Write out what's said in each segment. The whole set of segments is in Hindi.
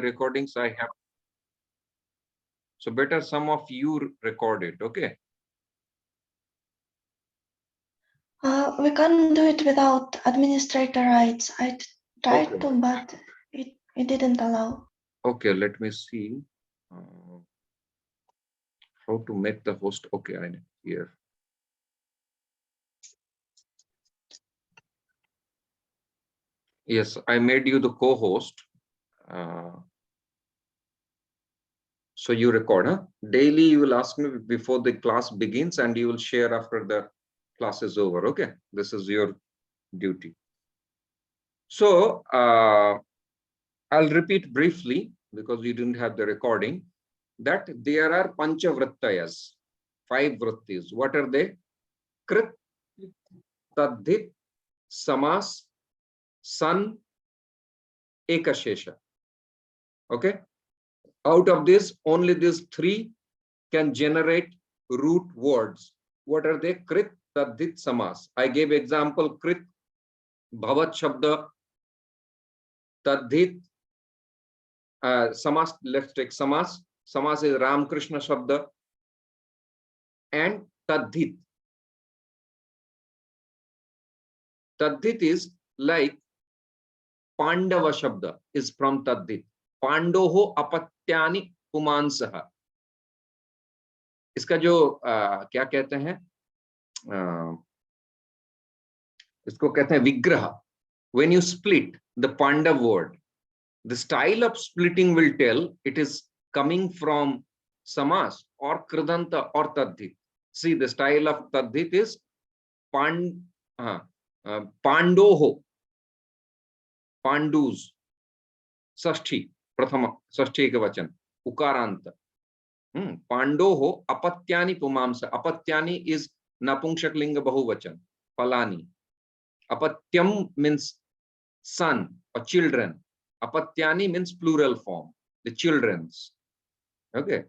recordings I have. So better some of you record it, okay? We can't do it without administrator rights. I tried Okay. to, but it didn't allow. Okay, let me see how to make the host. Okay, I know here. Yes, I made you the co-host. So you record, huh? Daily you will ask me before the class begins and you will share after the class is over, okay? This is your duty. So I'll repeat briefly because you didn't have the recording that there are panchavrittayas, 5 vrittis. What are they? Krit, tadhit, samas, san, ekashesha. Okay? Out of this, only these 3 can generate root words. What are they? Krit, tadhit, samas. I gave example krit, bhavat shabda, tadhit, samas. Let's take samas. Samas is Ram Krishna shabda and tadhit. Tadhit is like Pandava shabda is from tadhit. Pandoho apatyani pumansaha. इसका जो क्या कहते हैं, इसको कहते हैं विग्रह. When you split the Pandav word, the style of splitting will tell it is coming from samas or kridanta or tadhit. See, the style of tadhit is pandoho, pandus, षष्ठी, प्रथम षष्ठी एकवचन, उकारांत. पांडोहो अपत्यानि पुमांस. अपत्यानि is napumsak linga bahuvachan, palani. Apatyam means son or children. Apatyani means plural form, the children's. Okay.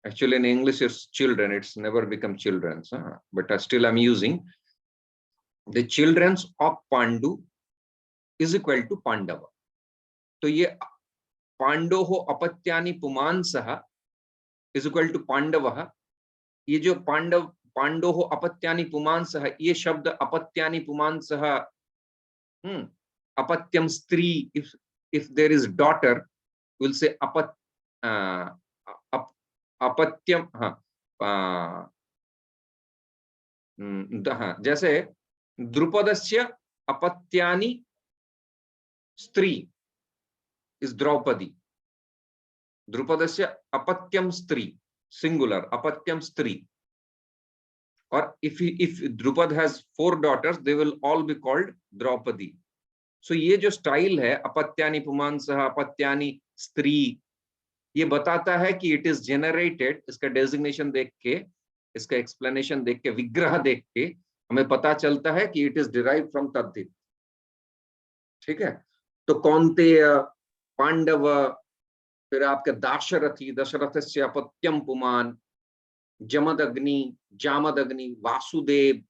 Actually in English it's children, it's never become children's, but still I'm using the children's of Pandu is equal to Pandava. तो ये पांडोहो अपत्यानि पुमांसः is equal to पांडवः. ये जो पांडोहो अपत्यानि पुमांसः, ये शब्द अपत्यानि पुमांसः, अपत्यम स्त्री, if there is daughter we'll say अपत्यम. जैसे द्रुपदस्य अपत्यानि स्त्री is Draupadi. Drupadasya apatyam stri, singular, apatyam stri. Or if Drupad has 4 daughters, they will all be called Draupadi. So ये जो style है apatyani pumansah, apatyani stri, ये बताता है कि it is generated, इसका designation देख के, इसका explanation देख के, विग्रह देख के हमें पता चलता है कि it is derived from तद्धित. ठीक है? तो कौन्तेय, पांडव, फिर आपके दाशरथी, दशरथस्य अपत्यम पुमान, जमदग्नि, जामदग्नि, वासुदेव,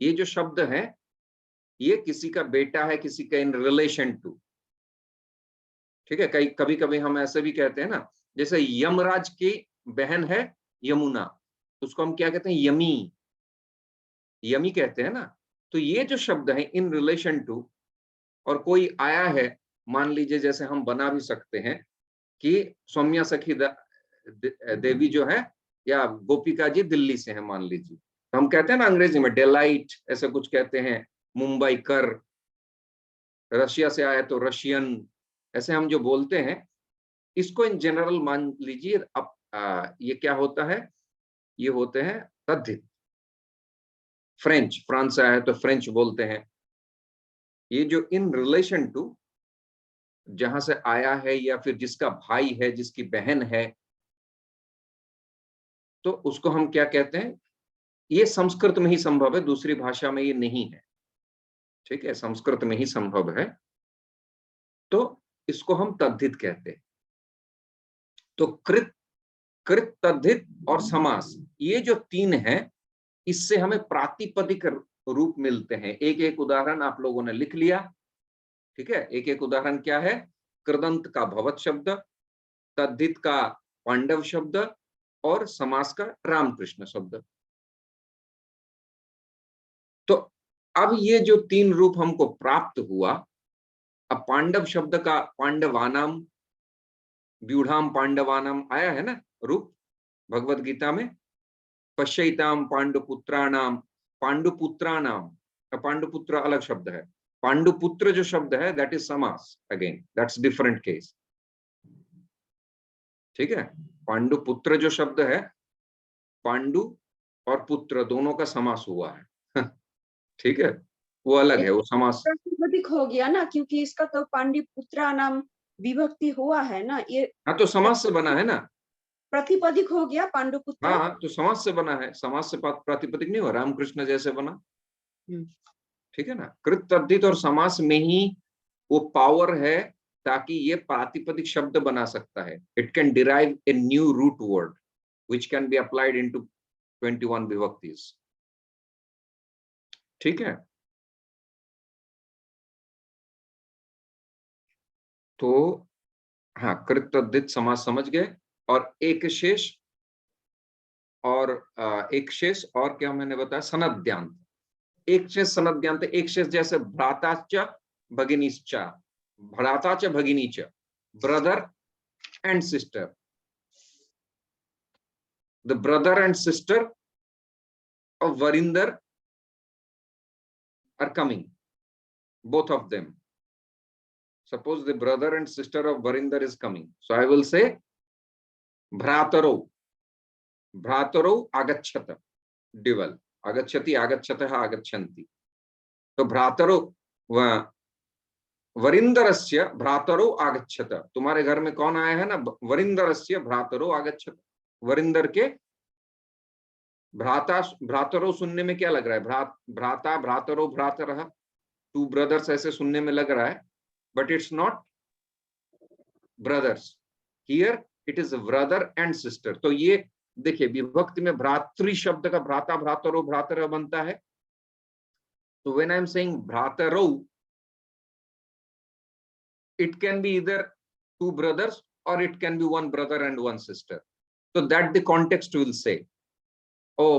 ये जो शब्द हैं ये किसी का बेटा है, किसी का इन रिलेशन टू. ठीक है? कभी कभी हम ऐसे भी कहते हैं ना, जैसे यमराज की बहन है यमुना, उसको हम क्या कहते हैं? यमी, यमी कहते हैं ना. तो ये जो शब्द है इन रिलेशन टू, और कोई आया है, मान लीजिए जैसे हम बना भी सकते हैं कि सौम्या सखी देवी जो है या गोपिका जी दिल्ली से है मान लीजिए, तो हम कहते हैं ना अंग्रेजी में डेलाइट, ऐसे कुछ कहते हैं. मुंबई कर, रशिया से आया तो रशियन, ऐसे हम जो बोलते हैं इसको इन जनरल मान लीजिए. अब ये क्या होता है? ये होते हैं तद्धित. फ्रेंच, फ्रांस से आया तो फ्रेंच बोलते हैं. ये जो इन रिलेशन टू, जहां से आया है या फिर जिसका भाई है, जिसकी बहन है, तो उसको हम क्या कहते हैं? ये संस्कृत में ही संभव है, दूसरी भाषा में ये नहीं है. ठीक है? संस्कृत में ही संभव है, तो इसको हम तद्धित कहते हैं. तो कृत, तद्धित और समास, ये जो 3 हैं, इससे हमें प्रातिपदिक रूप मिलते हैं. एक एक उदाहरण आप लोगों ने लिख लिया. ठीक है? एक एक उदाहरण क्या है? कृदंत का भवत शब्द, तद्धित का पांडव शब्द और समास का रामकृष्ण शब्द। तो अब ये जो 3 रूप हमको प्राप्त हुआ, अब पांडव शब्द का पांडवानाम, व्यूढ़ाम पांडवानाम आया है ना रूप भगवत गीता में। पश्यैताम पांडुपुत्राणाम, पांडुपुत्राणाम, पांडुपुत्र अलग शब्द है, पांडुपुत्र जो शब्द है दैट इज समास, अगेन दैट्स डिफरेंट केस। ठीक है, पांडुपुत्र जो शब्द है, पांडु और पुत्र दोनों का समास हुआ है। ठीक है, वो अलग है, वो समास प्रातिपदिक हो गया ना, क्योंकि इसका तो पांडिपुत्रा नाम विभक्ति हुआ है ना, ये हाँ तो समास से बना है ना। प्रतिपदिक हो गया पांडुपुत्र। हाँ तो समास से बना है, समास से प्रातिपदिक नहीं हुआ, रामकृष्ण जैसे बना। ठीक है ना, कृत तद्धित और समास में ही वो पावर है ताकि ये प्रातिपदिक शब्द बना सकता है। It can derive a new root word which can be applied into 21 विभक्तिज। ठीक है, तो हाँ कृत तद्धित समास समझ गए। और एक शेष और क्या मैंने बताया, सनद्यांत। एक शेष सनद्यांत, एक शेष जैसे भ्राताच भगिनीश्च, भ्राताच भगिनीच, brother and sister, the brother and sister of Varinder are coming, both of them. Suppose the brother and sister of Varinder is coming. So I will say Bhrataro. Bhrataro agacchata. Dual. Agacchati, agachatah, agachanti. So Bhrataro वरिंदरस्य भ्रातरो आगच्छत। तुम्हारे घर में कौन आया है ना, वरिंदरस्य भ्रातरो आगच्छत। वरिंदर के भ्रातरो सुनने में क्या लग रहा है, भ्राता भ्रातरो भ्रातरः, 2 ब्रदर्स ऐसे सुनने में लग रहा है, but it's not brothers, here it is brother and sister. तो ये देखिए विभक्ति में भ्रातृ शब्द का भ्राता भ्रातरो भ्रातरः बनता है। तो व्हेन आई एम सेइंग भ्रातरो, it can be either 2 brothers or it can be 1 brother and 1 sister. So that the context will say, oh,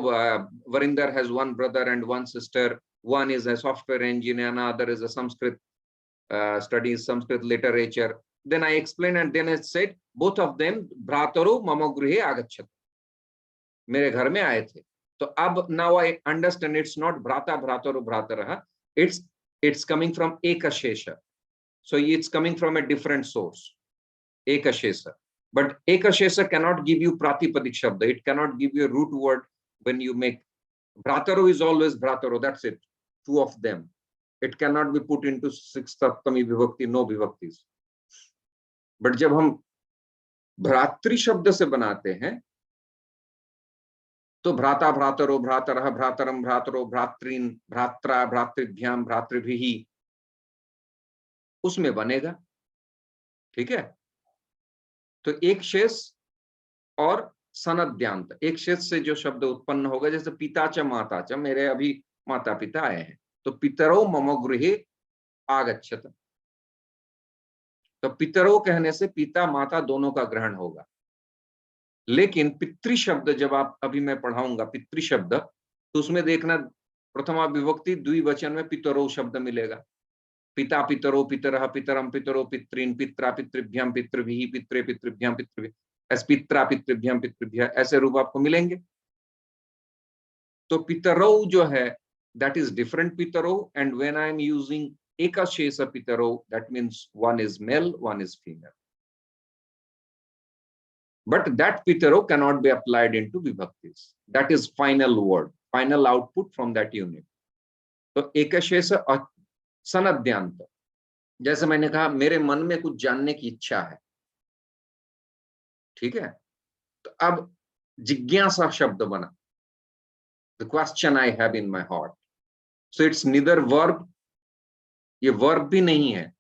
Varinder has 1 brother and 1 sister. One is a software engineer, another is a Sanskrit, studies Sanskrit literature. Then I explained and then I said, both of them Bhrataro mama grihe agachat. मेरे घर में आए थे। तो अब now I understand it's not Bhrata Bhrataro Bhratarah, it's coming from Ekashesha. So it's coming from a different source, Ekashesa. But Ekashesa cannot give you Pratipadik Shabda. It cannot give you a root word when you make. Bhrataro is always Bhrataro, that's it. 2 of them. It cannot be put into 6th Saptami Vibhakti, no Vibhaktis. But जब हम भ्रातृ शब्द से बनाते हैं, तो भ्राता भ्रातरो भ्रातरः भ्रातरम भ्रातरो भ्रातृन भ्रात्रा भ्रातृभ्याम भ्रातृभिः उसमें बनेगा। ठीक है, तो एक शेष और सनद्यांत, एक शेष से जो शब्द उत्पन्न होगा, जैसे पिता च माता च, मेरे अभी माता पिता आए हैं, तो पितरो मम गृहे आगच्छत। तो पितरो कहने से पिता माता दोनों का ग्रहण होगा। लेकिन पितृ शब्द जब आप अभी मैं पढ़ाऊंगा पितृ शब्द, तो उसमें देखना प्रथमा विभक्ति द्विवचन में पितरो शब्द मिलेगा। पिता पितरो पितरः पितरम पितरो पितॄन् पित्रा पितृभ्याम पितृभिः पित्रे पितृभ्याम पितृभिः, ऐसे पित्रा पितृभ्याम पितृभ्यः ऐसे रूप आपको मिलेंगे। तो पितरो जो है that is different pitaro, and when I am using ekashesa pitaro, that means one is male, one is female. But that pitaro cannot be applied into vibhaktis. That is final word, final output from that unit. तो ekashesa और सनद्यांत, जैसे मैंने कहा मेरे मन में कुछ जानने की इच्छा है, ठीक है, तो अब जिज्ञासा शब्द बना, the question I have in my heart. So it's neither verb, ये verb भी नहीं है,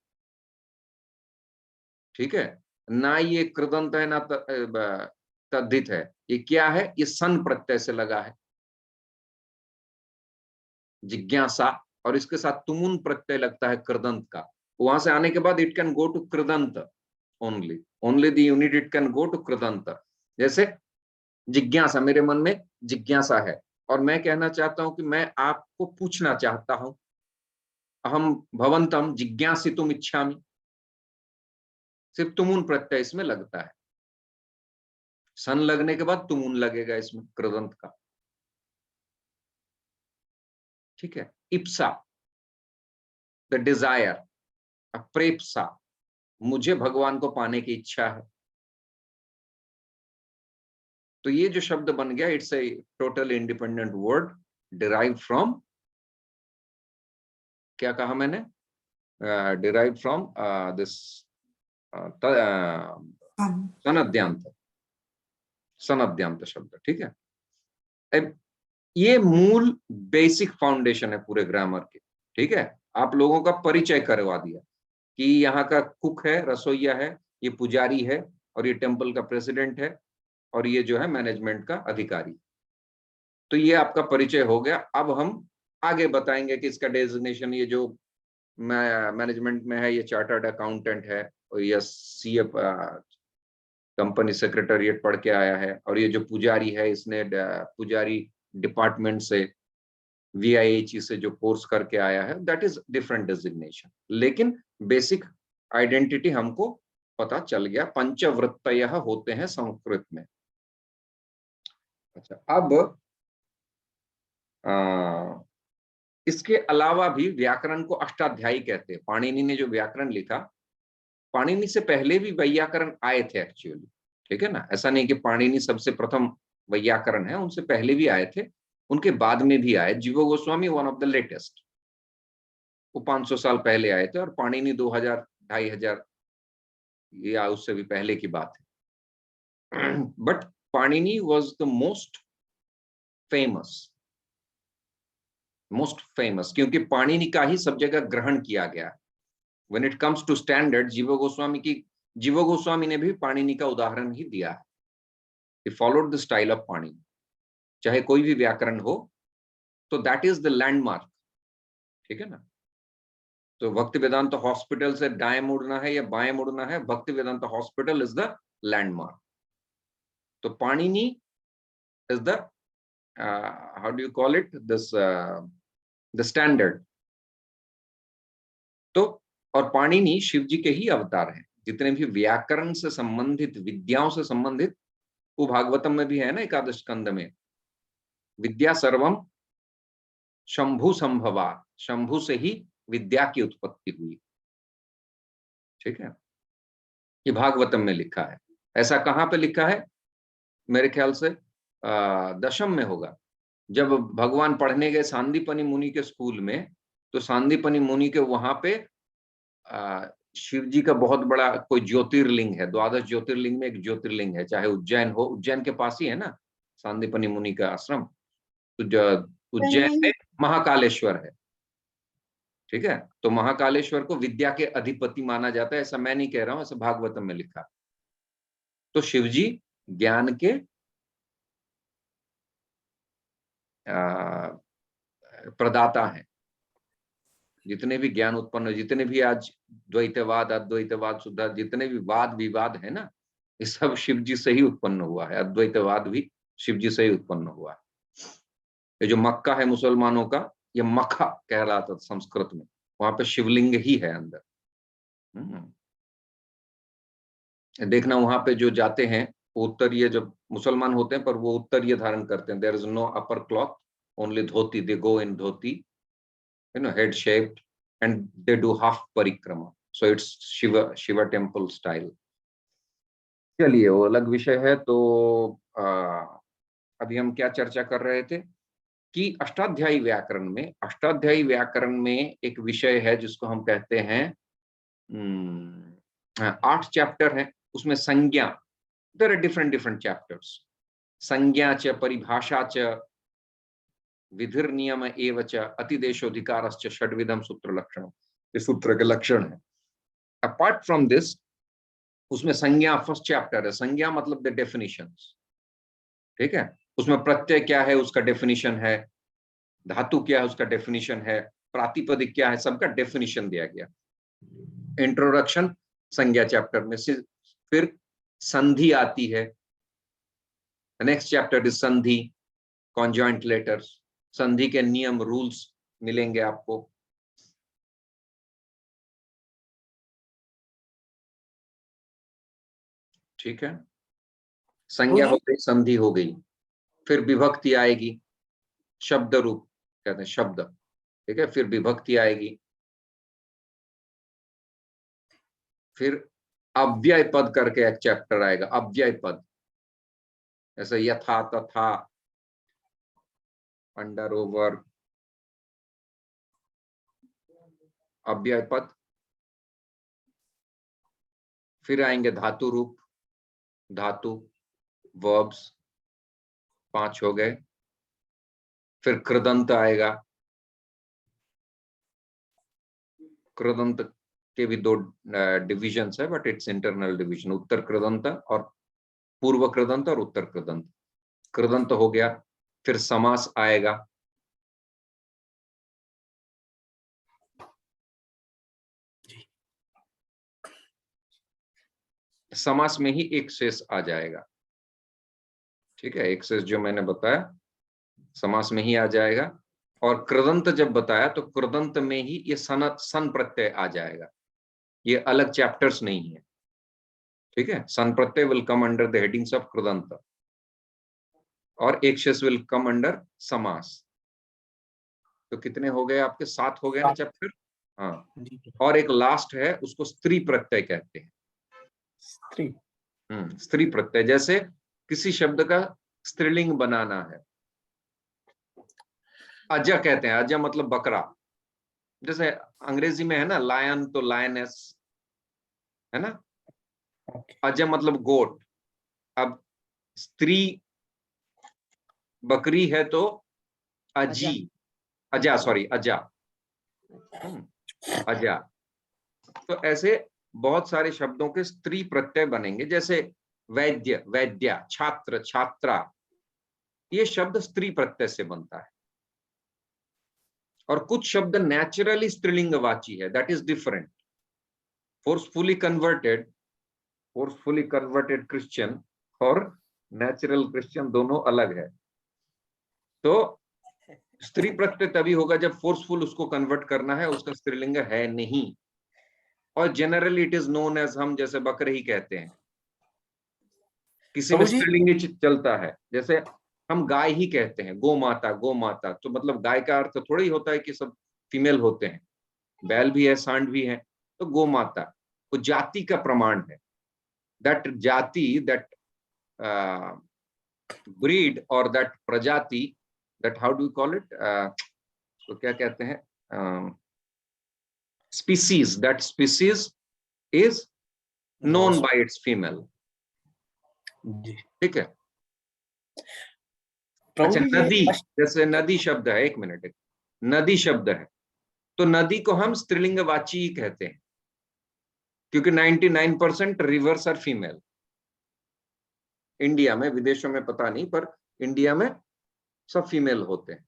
ठीक है, ना ये कृदंत है ना तद्धित है, ये क्या है, ये सन प्रत्यय से लगा है जिज्ञासा, और इसके साथ तुमुन प्रत्यय लगता है कृदंत का, वहां से आने के बाद इट कैन गो टू कृदंत only the unit it can go to कृदंत। जैसे जिज्ञासा, मेरे मन में जिज्ञासा है और मैं कहना चाहता हूं कि मैं आपको पूछना चाहता हूं, अहम भवंतम जिज्ञासितुम इच्छामि, सिर्फ तुमुन प्रत्यय इसमें लगता है। सन लगने के बाद तुमुन लगेगा इसमें कृदंत का, ठीक है। इप्सा द डिजायर, अप्रेप्सा मुझे भगवान को पाने की इच्छा है। तो ये जो शब्द बन गया, it's a total independent word derive from, क्या कहा मैंने, डिराइव फ्रॉम दिस सनद्यांत, सनद्यांत शब्द, ठीक है। अब ये मूल बेसिक फाउंडेशन है पूरे ग्रामर के, ठीक है। आप लोगों का परिचय करवा दिया कि यहाँ का कुक है, रसोईया है, ये पुजारी है, और ये टेम्पल का प्रेसिडेंट है, और ये जो है मैनेजमेंट का अधिकारी। तो ये आपका परिचय हो गया। अब हम आगे बताएंगे कि इसका डेजिग्नेशन, ये जो मैनेजमेंट में है, ये चार्टर्ड अकाउंटेंट है, और ये सीए कंपनी सेक्रेटरीट पढ़ के आया है, और ये जो पुजारी है इसने पुजारी डिपार्टमेंट से VIH से जो कोर्स करके आया है, दैट इज डिफरेंट डेजिग्नेशन। लेकिन बेसिक आइडेंटिटी हमको पता चल गया, पंचवृत्तयः होते हैं संस्कृत में। अच्छा, अब इसके अलावा भी व्याकरण को अष्टाध्यायी कहते हैं। पाणिनि ने जो व्याकरण लिखा, पाणिनि से पहले भी वैयाकरण आए थे एक्चुअली, ठीक है ना। ऐसा नहीं कि पाणिनि सबसे प्रथम वैयाकरण है, उनसे पहले भी आए थे, उनके बाद में भी आए। जीव Goswami one of the latest, वो 500 साल पहले आए थे, और पाणिनि 2000 2500 या उससे भी पहले की बात है। But Panini was the most famous, क्योंकि पाणिनि का ही सब जगह ग्रहण किया गया। When it comes to standard, Jiva Goswami ने भी पाणिनि का उदाहरण ही दिया है। He followed the style of Panini. चाहे कोई भी व्याकरण हो, तो दैट इज द लैंडमार्क, ठीक है ना। तो भक्ति वेदांत हॉस्पिटल से दाएं मुड़ना है या बाएं मुड़ना है, भक्ति वेदांत हॉस्पिटल इज द लैंडमार्क। तो Panini is the how do you call it, this the standard. तो और पाणिनि शिव जी के ही अवतार हैं। जितने भी व्याकरण से संबंधित, विद्याओं से संबंधित, वो भागवतम में भी है ना, एकादश स्कंद में, विद्या सर्वम शंभु संभवा, शंभु से ही विद्या की उत्पत्ति हुई, ठीक है। ये भागवतम में लिखा है। ऐसा कहां पे लिखा है? मेरे ख्याल से दशम में होगा। जब भगवान पढ़ने गए सांदीपनि मुनि के स्कूल में, तो सांदीपनि मुनि के वहां पे शिव जी का बहुत बड़ा कोई ज्योतिर्लिंग है, 12 ज्योतिर्लिंग में एक ज्योतिर्लिंग है, चाहे उज्जैन हो, उज्जैन के पास ही है ना सांदीपनि मुनि का आश्रम। तो उज्जैन में महाकालेश्वर है, ठीक है। तो महाकालेश्वर को विद्या के अधिपति माना जाता है, ऐसा मैं नहीं कह रहा हूं, ऐसा भागवतम में लिखा। तो शिवजी ज्ञान के प्रदाता हैं। जितने भी ज्ञान उत्पन्न, जितने भी आज द्वैतवाद, अद्वैतवाद, शुद्ध, जितने भी वाद विवाद है ना, ये सब शिव जी से ही उत्पन्न हुआ है। अद्वैतवाद भी शिव जी से ही उत्पन्न हुआ है। ये जो मक्का है मुसलमानों का, ये मखा कहलाता संस्कृत में, वहां पे शिवलिंग ही है अंदर। देखना वहां पे जो जाते हैं उत्तरीय, जब मुसलमान होते हैं, पर वो उत्तरीय धारण करते हैं। There is no upper cloth, only dhoti, they go in dhoti, you know, head shaped, and they do half parikrama. So it's Shiva temple style. चलिए, वो अलग विषय है। तो अभी हम क्या चर्चा कर रहे थे कि अष्टाध्यायी व्याकरण में एक विषय है जिसको हम कहते हैं 8 चैप्टर है, उसमें संज्ञा, देयर आर डिफरेंट चैप्टर्स। संज्ञा च, परिभाषा च, विधिर नियम एव च, अतिदेशोधिकारश्च, षड्विधम सूत्र लक्षण, ये सूत्र के लक्षण है। अपार्ट फ्रॉम दिस, उसमें संज्ञा फर्स्ट चैप्टर है। संज्ञा मतलब द डेफिनेशंस, ठीक है। उसमें प्रत्यय क्या है उसका डेफिनेशन है, धातु क्या है उसका डेफिनेशन है, प्रातिपदिक क्या है, सबका डेफिनेशन दिया गया। इंट्रोडक्शन संज्ञा चैप्टर में से फिर संधि आती है। नेक्स्ट चैप्टर इज संधि, कॉन्जॉइंट लेटर्स, संधि के नियम रूल्स मिलेंगे आपको। ठीक है, संज्ञा हो गई, संधि हो गई, फिर विभक्ति आएगी, शब्द रूप कहते हैं शब्द। ठीक है, फिर विभक्ति आएगी, फिर अव्यय पद करके एक चैप्टर आएगा, अव्यय पद, जैसे यथा तथा, अंडर ओवर, अव्यय पद। फिर आएंगे धातु रूप, धातु, वर्ब्स, 5 हो गए। फिर कृदंत आएगा, कृदंत के भी 2 डिविजन्स है, बट इट्स इंटरनल डिवीजन, उत्तर कृदंत और पूर्व कृदंत और उत्तर कृदंत। कृदंत हो गया, फिर समास आएगा, समास में ही एक शेष आ जाएगा। ठीक है, एक शेष जो मैंने बताया समास में ही आ जाएगा। और कृदंत जब बताया तो कृदंत में ही ये सन प्रत्यय आ जाएगा, ये अलग चैप्टर्स नहीं है। ठीक है, सन प्रत्यय will come under the headings of कृदंत और एक शेष विल कम अंडर समास। तो कितने हो गए आपके? 7 हो गए ना चैप्टर। हाँ, और एक लास्ट है, उसको स्त्री प्रत्यय कहते हैं। स्त्री प्रत्यय, जैसे किसी शब्द का स्त्रीलिंग बनाना है, अज कहते हैं, अज मतलब बकरा, जैसे अंग्रेजी में है ना लायन, तो लायनेस है ना, अज मतलब गोट। अब स्त्री बकरी है तो अजी, अजा, सॉरी अजा, अजा। तो ऐसे बहुत सारे शब्दों के स्त्री प्रत्यय बनेंगे, जैसे वैद्य, वैद्या, छात्र, छात्रा, ये शब्द स्त्री प्रत्यय से बनता है। और कुछ शब्द नेचुरली स्त्रीलिंगवाची है, that is different. Forcefully converted Christian और नेचुरल क्रिश्चियन दोनों अलग है। तो स्त्री प्रत्यय तभी होगा जब फोर्सफुल उसको कन्वर्ट करना है, उसका स्त्रीलिंग है नहीं। और generally it is known as, हम जैसे बकरे ही कहते हैं, किसी में स्त्रीलिंग चलता है। जैसे हम गाय ही कहते हैं, गो माता, गो माता, तो मतलब गाय का अर्थ थोड़ा ही होता है कि सब फीमेल होते हैं, बैल भी है, सांड भी है। तो गो माता वो जाति का प्रमाण है, दैट जाति, दैट ब्रीड और दैट प्रजाति, that how do you call it, तो क्या कहते हैं, species, that species is known by it's female. ठीक है। अच्छा, नदी, जैसे नदी शब्द है, एक मिनट, नदी शब्द है, तो नदी को हम स्त्रीलिंगवाची ही कहते हैं, क्योंकि 99% रिवर्स आर फीमेल। इंडिया में, विदेशों में पता नहीं, पर इंडिया में सब फीमेल होते हैं।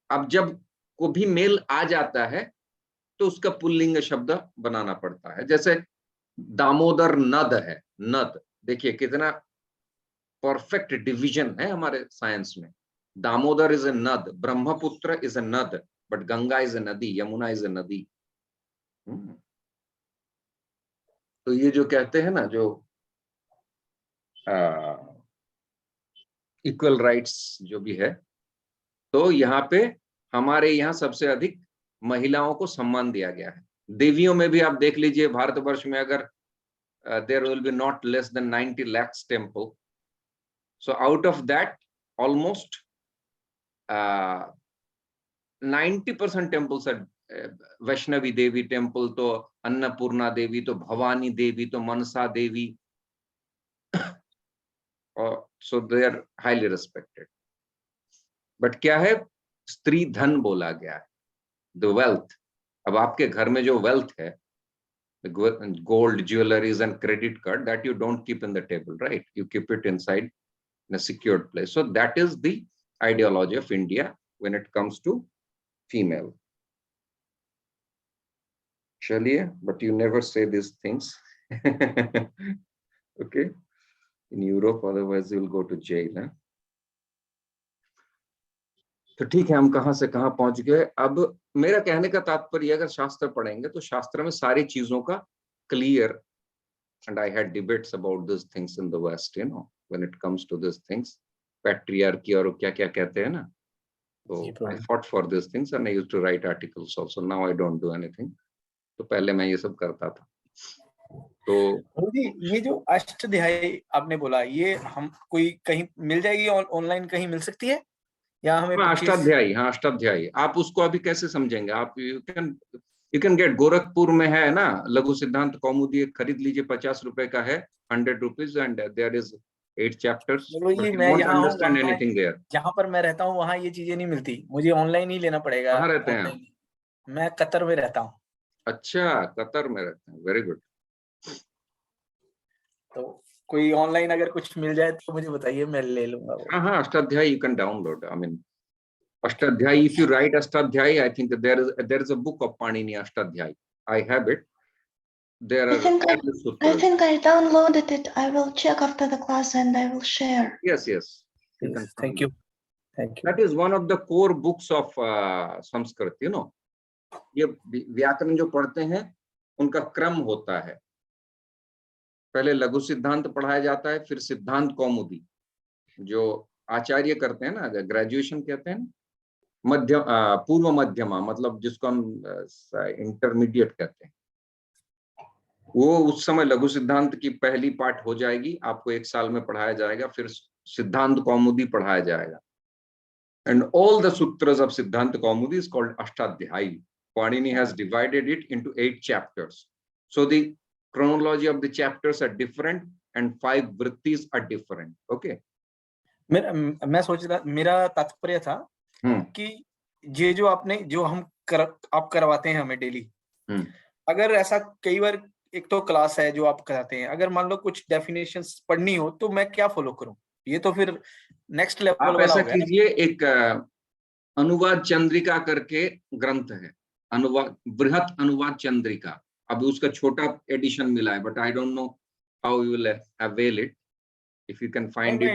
अब जब को भी मेल आ जाता है तो उसका पुल्लिंग शब्द बनाना पड़ता है। जैसे दामोदर नद है, नद, देखिए कितना परफेक्ट डिवीजन है हमारे साइंस में। दामोदर इज ए नद, ब्रह्मपुत्र इज ए नद, बट गंगा इज ए नदी, यमुना इज ए नदी। तो ये जो कहते हैं ना, जो इक्वल राइट्स जो भी है, तो यहाँ पे हमारे यहाँ सबसे अधिक महिलाओं को सम्मान दिया गया है। देवियों में भी आप देख लीजिए, भारतवर्ष में अगर there will be not less than 90 lakhs temple, so out of that almost 90% temples are Vaishnavi Devi temple, तो अन्नपूर्णा देवी, तो भवानी देवी, तो मनसा देवी, और so they are highly respected. But क्या है, स्त्री धन बोला गया है, द वेल्थ। अब आपके घर में जो वेल्थ है, gold, jewelries and credit card, that you don't keep in the table, right? You keep it inside in a secured place. So that is the ideology of India when it comes to female. चलिए, but you never say these things. Okay, in Europe, otherwise you will go to jail. Huh? तो ठीक है, हम कहां से कहां पहुंच गए। अब मेरा कहने का तात्पर्य, अगर शास्त्र पढ़ेंगे तो शास्त्र में सारी चीजों का clear, and I had debates about these things in the West, you know, when it comes to these things, patriarchy और क्या क्या कहते हैं ना, तो I fought for these things and I used to write articles also. Now I don't do anything. तो पहले मैं ये सब करता था। तो ये जो अष्टाध्यायी आपने बोला, ये हम कोई कहीं मिल जाएगी, ऑनलाइन कहीं मिल सकती है या हमें? अष्टाध्यायी, हाँ अष्टाध्यायी, आप उसको अभी कैसे समझेंगे? आप यू कैन गेट, गोरखपुर में है ना लघु सिद्धांत कौमुदी, खरीद लीजिए, 50 रुपए का है, 100 rupees, and there is 8 chapters, but you won't understand anything there. जहां पर मैं रहता हूँ वहां ये चीजें नहीं मिलती, मुझे ऑनलाइन ही लेना पड़ेगा। कहाँ रहते हैं? मैं कतर में रहता हूँ। अच्छा, कतर में रहते हैं, वेरी गुड। तो कोई ऑनलाइन अगर कुछ मिल जाए तो मुझे बताइए, मैं ले लूंगा वो। हाँ, Ashtadhyayi you can download. I mean Ashtadhyayi, if you write Ashtadhyayi, I think there is a book of Panini Ashtadhyayi. I have it. There are I think I downloaded it. I will check after the class and I will share. Yes. Thank you. That is one of the core books of Sanskrit, you know. ये व्याकरण जो पढ़ते हैं उनका क्रम होता है, पहले लघु सिद्धांत पढ़ाया जाता है, फिर सिद्धांत कौमुदी जो आचार्य करते हैं ना, ग्रेजुएशन कहते हैं, मध्य पूर्व मध्यमा, मतलब जिसको हम इंटरमीडिएट कहते हैं, वो उस समय लघु सिद्धांत की पहली पाठ हो जाएगी, आपको 1 साल में पढ़ाया जाएगा, फिर सिद्धांत कौमुदी पढ़ाया जाएगा, and all the sutras of Siddhanta Kaumudi is called Ashtadhyayi. Panini has divided it into 8 chapters, so the chronology of the chapters are different and 5 vrittis are different. Okay, मैं सोच रहा, मेरा तात्पर्य था कि ये जो आपने जो आप करवाते हैं हमें डेली, अगर ऐसा कई बार, एक तो क्लास है जो आप कराते हैं, अगर मान लो कुछ डेफिनेशंस पढ़नी हो तो मैं क्या फॉलो करूं? ये तो फिर नेक्स्ट लेवल आप ऐसा कीजिए, एक अनुवाद चंद्रिका करके ग्रंथ है, अनुवाद, बृहत अनुवाद चंद्रिका, अभी उसका छोटा एडिशन मिला है, but I don't know how you will avail it, if you can find it.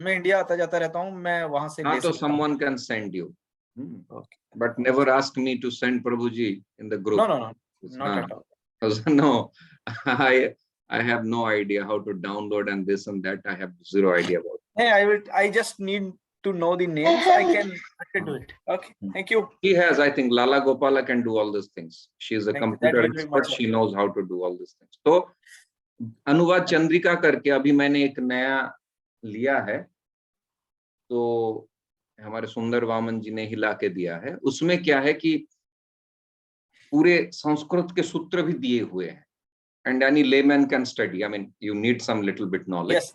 मैं इंडिया आता जाता रहता हूँ, मैं वहां से ले तो someone can send you, but never ask me to send Prabhu ji in the group. No, not at all. No, I have no idea how to download and this and that. I have zero idea about it. Hey, I just need to know the names. I can do it. Okay, thank you. He has, I think Lala Gopala can do all these things. She is a computer expert. She knows how to do all these things. तो अनुवाद चंद्रिका करके अभी मैंने एक नया लिया है, तो हमारे सुंदर वामन जी ने ही ला के दिया है। उसमें क्या है कि पूरे संस्कृत के सूत्र भी दिए हुए हैं, and any layman can study. I mean, you need some little bit knowledge. Yes,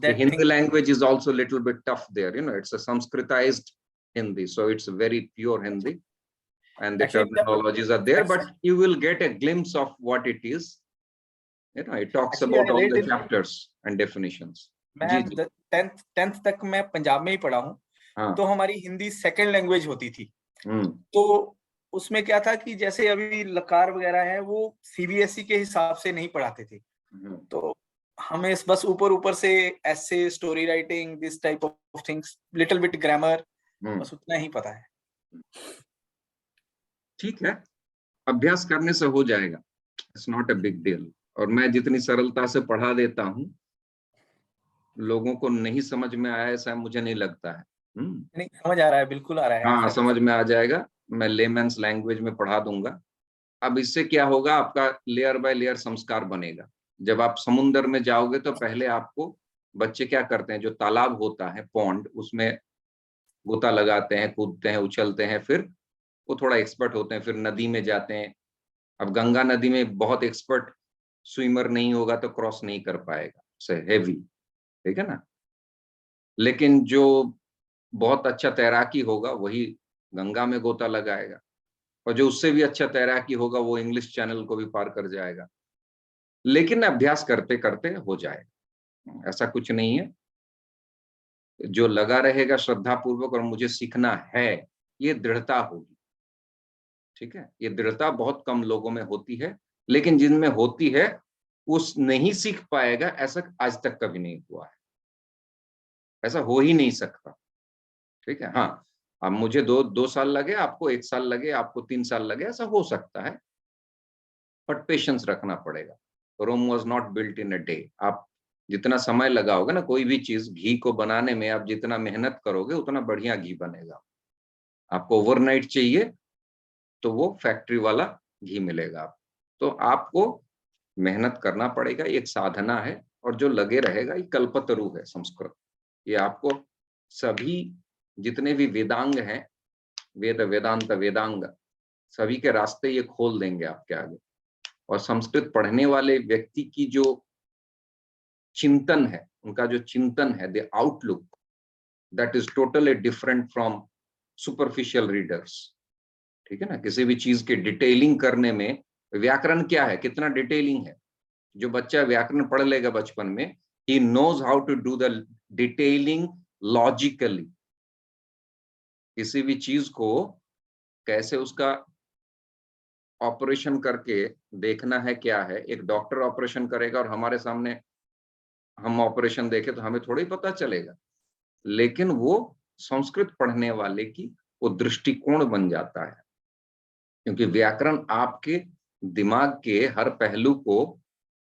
that Hindi language is also a little bit tough there, you know, it's a Sanskritized Hindi, so it's a very pure Hindi, and the terminologies are there, but you will get a glimpse of what it is. You know, it talks about all the chapters and definitions. मैं 10th तक मैं पंजाब में ही पढ़ा हूँ, तो हमारी हिंदी सेकंड लैंग्वेज होती थी। तो उसमें क्या था कि जैसे अभी लकार वगैरह है, वो सीबीएसई के हिसाब से नहीं पढ़ाते थे, तो हमें बस ऊपर से ऐसे, story writing, this type of things, little bit grammar, बस उतना ही पता है। ठीक है, अभ्यास करने से हो जाएगा, it's not a big deal. और मैं जितनी सरलता से पढ़ा देता हूँ, लोगों को नहीं समझ में आया ऐसा मुझे नहीं लगता है। नहीं, समझ आ रहा है, बिल्कुल आ रहा है। हाँ, समझ में आ जाएगा, मैं लेमन्स लैंग्वेज में पढ़ा दूंगा। अब इससे क्या होगा, आपका लेयर बाय लेयर संस्कार बनेगा। जब आप समुद्र में जाओगे तो पहले आपको, बच्चे क्या करते हैं, जो तालाब होता है, पॉन्ड, उसमें गोता लगाते हैं, कूदते हैं, उछलते हैं, फिर वो थोड़ा एक्सपर्ट होते हैं, फिर नदी में जाते हैं। अब गंगा नदी में बहुत एक्सपर्ट स्विमर नहीं होगा तो क्रॉस नहीं कर पाएगा, से हेवी, ठीक है ना। लेकिन जो बहुत अच्छा तैराकी होगा वही गंगा में गोता लगाएगा, और जो उससे भी अच्छा तैराकी होगा वो इंग्लिश चैनल को भी पार कर जाएगा। लेकिन अभ्यास करते करते हो जाएगा, ऐसा कुछ नहीं है। जो लगा रहेगा श्रद्धा पूर्वक और मुझे सीखना है, ये दृढ़ता होगी, ठीक है, ये दृढ़ता बहुत कम लोगों में होती है, लेकिन जिनमें होती है उस नहीं सीख पाएगा, ऐसा आज तक कभी नहीं हुआ है, ऐसा हो ही नहीं सकता। ठीक है, हाँ, अब मुझे दो साल लगे, आपको 1 साल लगे, आपको 3 साल लगे, ऐसा हो सकता है, बट पेशेंस रखना पड़ेगा। Rome was not built in a day. आप जितना समय लगाओगे ना कोई भी चीज, घी को बनाने में आप जितना मेहनत करोगे उतना बढ़िया घी बनेगा। आपको ओवरनाइट चाहिए तो वो फैक्ट्री वाला घी मिलेगा। तो आपको मेहनत करना पड़ेगा, एक साधना है, और जो लगे रहेगा, ये कल्पतरु है संस्कृत। ये आपको सभी जितने भी वेदांग हैं, वेद वेदांत वेदांग, सभी के रास्ते ये खोल देंगे आपके आगे। और संस्कृत पढ़ने वाले व्यक्ति की जो चिंतन है, उनका जो चिंतन है, the outlook, that is totally different from superficial readers. ठीक है ना, किसी भी चीज के डिटेलिंग करने में, व्याकरण क्या है, कितना डिटेलिंग है। जो बच्चा व्याकरण पढ़ लेगा बचपन में, he knows how to do the detailing logically। किसी भी चीज को कैसे उसका ऑपरेशन करके देखना है, क्या है। एक डॉक्टर ऑपरेशन करेगा और हमारे सामने हम ऑपरेशन देखें तो हमें थोड़ी पता चलेगा, लेकिन वो संस्कृत पढ़ने वाले की वो दृष्टिकोण बन जाता है, क्योंकि व्याकरण आपके दिमाग के हर पहलू को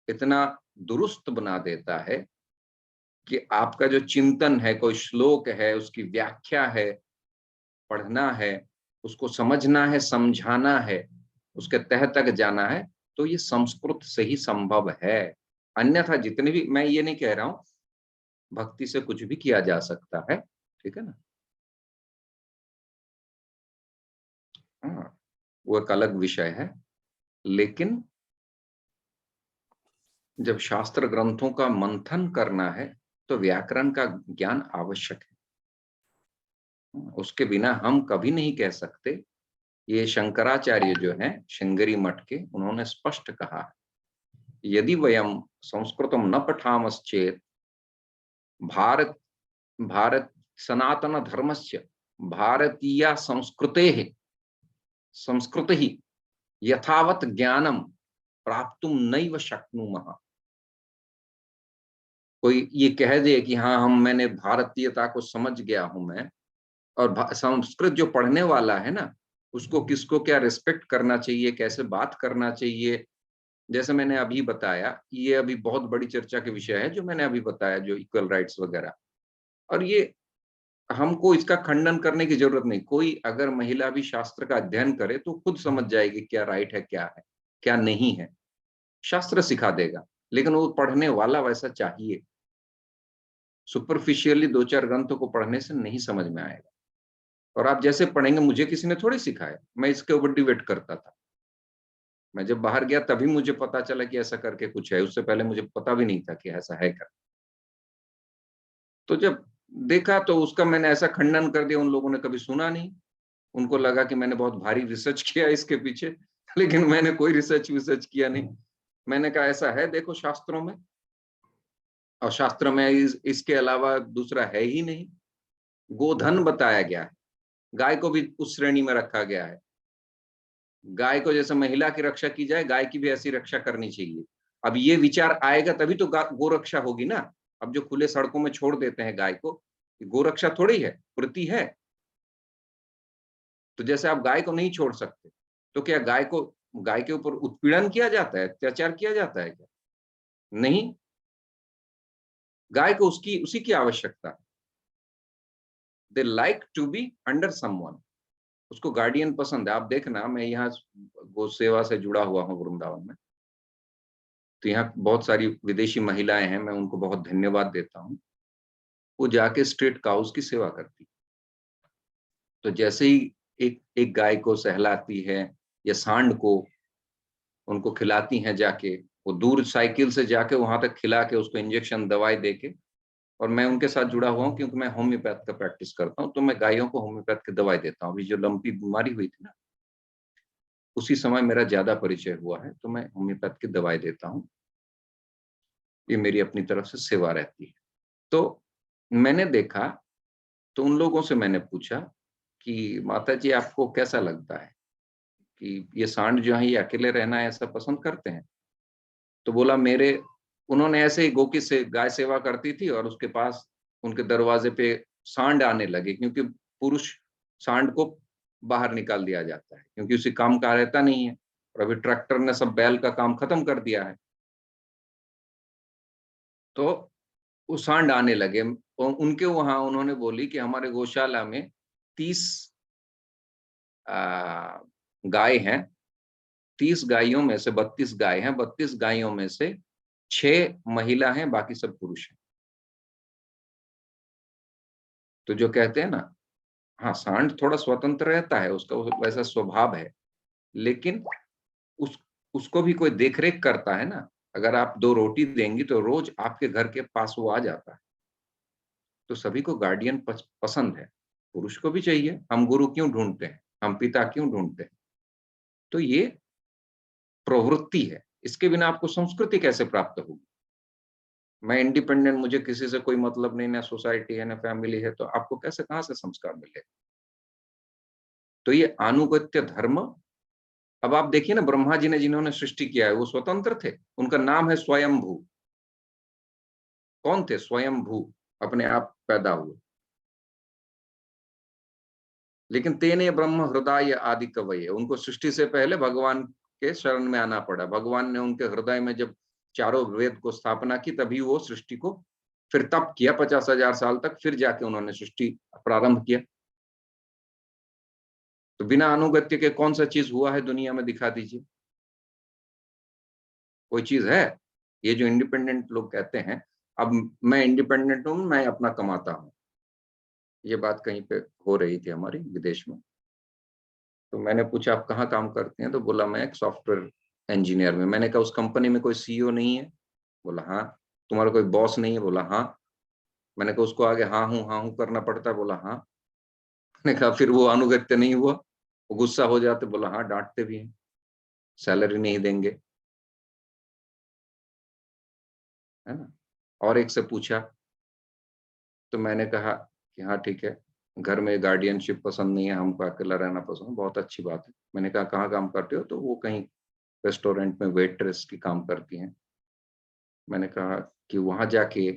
इतना दुरुस्त बना देता है कि आपका जो चिंतन है, कोई श्लोक है, उसकी व्याख्या है, पढ़ना है, उसको समझना है, समझाना है, उसके तह तक जाना है, तो ये संस्कृत से ही संभव है। अन्यथा जितने भी, मैं ये नहीं कह रहा हूं भक्ति से कुछ भी किया जा सकता है, ठीक है ना, हाँ, वो एक अलग विषय है। लेकिन जब शास्त्र ग्रंथों का मंथन करना है तो व्याकरण का ज्ञान आवश्यक है। उसके बिना हम कभी नहीं कह सकते। ये शंकराचार्य जो हैं श्रृंगेरी मठ के, उन्होंने स्पष्ट कहा, यदि वयम संस्कृतम न पठामश्चेत भारत भारत सनातन धर्मस्य भारतीय संस्कृतेः संस्कृतिः यथावत ज्ञानम प्राप्तुम नैव शक्नुमः। कोई ये कह दे कि हाँ मैंने भारतीयता को समझ गया हूं मैं, और संस्कृत जो पढ़ने वाला है ना, उसको किसको क्या रिस्पेक्ट करना चाहिए, कैसे बात करना चाहिए, जैसे मैंने अभी बताया, ये अभी बहुत बड़ी चर्चा के विषय है जो मैंने अभी बताया, जो इक्वल राइट्स वगैरह। और ये हमको इसका खंडन करने की जरूरत नहीं। कोई अगर महिला भी शास्त्र का अध्ययन करे तो खुद समझ जाएगी क्या राइट है, क्या नहीं है। शास्त्र सिखा देगा, लेकिन वो पढ़ने वाला वैसा चाहिए। सुपरफिशियली 2-4 ग्रंथों को पढ़ने से नहीं समझ में आएगा। और आप जैसे पढ़ेंगे, मुझे किसी ने थोड़ी सिखाया, मैं इसके ऊपर डिबेट करता था। मैं जब बाहर गया तभी मुझे पता चला कि ऐसा करके कुछ है, उससे पहले मुझे पता भी नहीं था कि ऐसा है कर। तो जब देखा तो उसका मैंने ऐसा खंडन कर दिया, उन लोगों ने कभी सुना नहीं। उनको लगा कि मैंने बहुत भारी रिसर्च किया इसके पीछे, लेकिन मैंने कोई रिसर्च किया नहीं। मैंने कहा ऐसा है देखो शास्त्रों में, और शास्त्र में इसके अलावा दूसरा है ही नहीं। गोधन बताया गया है, गाय को भी उस श्रेणी में रखा गया है। गाय को जैसे महिला की रक्षा की जाए, गाय की भी ऐसी रक्षा करनी चाहिए। अब ये विचार आएगा तभी तो गोरक्षा होगी ना। अब जो खुले सड़कों में छोड़ देते हैं गाय को, गोरक्षा थोड़ी है, प्रति है। तो जैसे आप गाय को नहीं छोड़ सकते, तो क्या गाय के ऊपर उत्पीड़न किया जाता है, अत्याचार किया जाता है क्या? नहीं, गाय को उसी की आवश्यकता है। They like to be under someone, उसको गार्डियन पसंद है। आप देखना, मैं यहाँ गौ सेवा से जुड़ा हुआ हूँ वृंदावन में, तो यहाँ बहुत सारी विदेशी महिलाएं हैं, मैं उनको बहुत धन्यवाद देता हूँ। वो जाके स्ट्रीट काउस की सेवा करती, तो जैसे ही एक गाय को सहलाती है या सांड को उनको खिलाती हैं, जाके वो दूर साइकिल से जाके वहां तक खिला के उसको इंजेक्शन दवाई देके। और मैं उनके साथ जुड़ा हुआ हूँ क्योंकि मैं होम्योपैथ का प्रैक्टिस करता हूँ, तो मैं गायों को होम्योपैथ की दवाई देता हूँ। अभी जो लंपी बीमारी हुई थी ना, उसी समय मेरा ज्यादा परिचय हुआ है, तो मैं होम्योपैथ की दवाई देता हूँ। ये मेरी अपनी तरफ से सेवा रहती है। तो मैंने देखा, तो उन लोगों से मैंने पूछा कि माता जी आपको कैसा लगता है? कि ये सांड जो है ये अकेले रहना ऐसा पसंद करते हैं? तो बोला उन्होंने ऐसे ही गोकी से गाय सेवा करती थी और उसके पास उनके दरवाजे पे सांड आने लगे, क्योंकि पुरुष सांड को बाहर निकाल दिया जाता है क्योंकि उसे काम का रहता नहीं है, और अभी ट्रैक्टर ने सब बैल का काम खत्म कर दिया है। तो वो सांड आने लगे। उनके वहां उन्होंने बोली कि हमारे गौशाला में 30 गाय हैं, 30 गायों में से 32 गाय हैं, 32 गायों में से 6 महिला हैं, बाकी सब पुरुष हैं। तो जो कहते हैं ना, हाँ सांड थोड़ा स्वतंत्र रहता है, उसका वैसा स्वभाव है, लेकिन उसको भी कोई देखरेख करता है ना। अगर आप 2 रोटी देंगी तो रोज आपके घर के पास वो आ जाता है। तो सभी को गार्डियन पसंद है, पुरुष को भी चाहिए। हम गुरु क्यों ढूंढते हैं, हम पिता क्यों ढूंढते हैं? तो ये प्रवृत्ति है, इसके बिना आपको संस्कृति कैसे प्राप्त होगी? मैं इंडिपेंडेंट, मुझे किसी से कोई मतलब नहीं, ना सोसाइटी है ना फैमिली है, तो आपको कैसे, कहां से संस्कार मिलेगा? तो ये आनुगत्य धर्म। अब आप देखिए ना, ब्रह्मा जी ने जिन्होंने सृष्टि किया है वो स्वतंत्र थे, उनका नाम है स्वयंभू। कौन थे? स्वयंभू, अपने आप पैदा हुए। लेकिन तेने ब्रह्म हृदय आदि कवये, उनको सृष्टि से पहले भगवान के शरण में आना पड़ा। भगवान ने उनके हृदय में जब चारों वेद को स्थापना की, तभी वो सृष्टि को फिर तप किया 50,000 साल तक, फिर जाके उन्होंने सृष्टि प्रारंभ किया। तो बिना अनुगत्य के कौन सा चीज हुआ है दुनिया में, दिखा दीजिए। कोई चीज है? ये जो इंडिपेंडेंट लोग कहते हैं, अब मैं इंडिपेंडेंट हूं, मैं अपना कमाता हूं, ये बात कहीं पे हो रही थी हमारी विदेश में। तो मैंने पूछा आप कहाँ काम करते हैं? तो बोला मैं एक सॉफ्टवेयर इंजीनियर में। मैंने कहा उस कंपनी में कोई सीईओ नहीं है? बोला हाँ। तुम्हारा कोई बॉस नहीं है? बोला हाँ। मैंने कहा उसको आगे हाँ हूँ करना पड़ता है? बोला हाँ। मैंने कहा फिर वो अनुगत्य नहीं हुआ? वो गुस्सा हो जाते? बोला हाँ, डांटते भी हैं, सैलरी नहीं देंगे, है ना। और एक से पूछा तो मैंने कहा कि हाँ ठीक है, घर में गार्डियनशिप पसंद नहीं है, हमको अकेला रहना पसंद है। बहुत अच्छी बात है। मैंने कहा कहाँ काम करते हो? तो वो कहीं रेस्टोरेंट में वेट्रेस की काम करती हैं। मैंने कहा कि वहां जाके,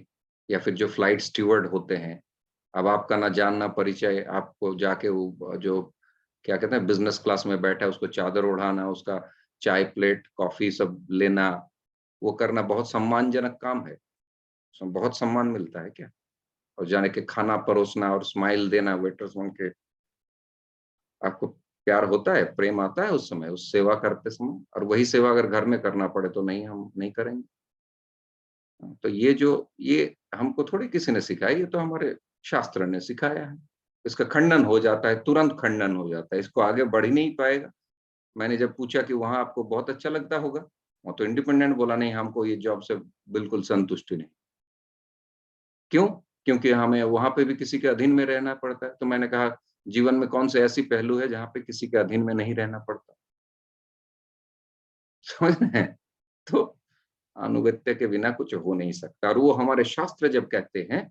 या फिर जो फ्लाइट स्टीवर्ड होते हैं, अब आपका ना जान ना परिचय, आपको जाके वो जो क्या कहते हैं बिजनेस क्लास में बैठा है उसको चादर ओढ़ाना, उसका चाय प्लेट कॉफी सब लेना, वो करना बहुत सम्मानजनक काम है, उसमें बहुत सम्मान मिलता है क्या? और जाने के खाना परोसना और स्माइल देना वेटर्स बन के, आपको प्यार होता है, प्रेम आता है उस समय, उस सेवा करते समय? और वही सेवा अगर घर में करना पड़े तो नहीं, हम नहीं करेंगे। तो ये हमको थोड़ी किसी ने सिखाया, ये तो हमारे शास्त्र ने सिखाया है। इसका खंडन हो जाता है, तुरंत खंडन हो जाता है, इसको आगे बढ़ ही नहीं पाएगा। मैंने जब पूछा कि वहां आपको बहुत अच्छा लगता होगा, वो तो इंडिपेंडेंट बोला नहीं, हमको ये जॉब से बिल्कुल संतुष्टि नहीं। क्यों? क्योंकि हमें वहां पे भी किसी के अधीन में रहना पड़ता है। तो मैंने कहा जीवन में कौन से ऐसी पहलू है जहाँ पे किसी के अधीन में नहीं रहना पड़ता? समझ रहे हैं? तो अनुगत्य के बिना कुछ हो नहीं सकता, और वो हमारे शास्त्र जब कहते हैं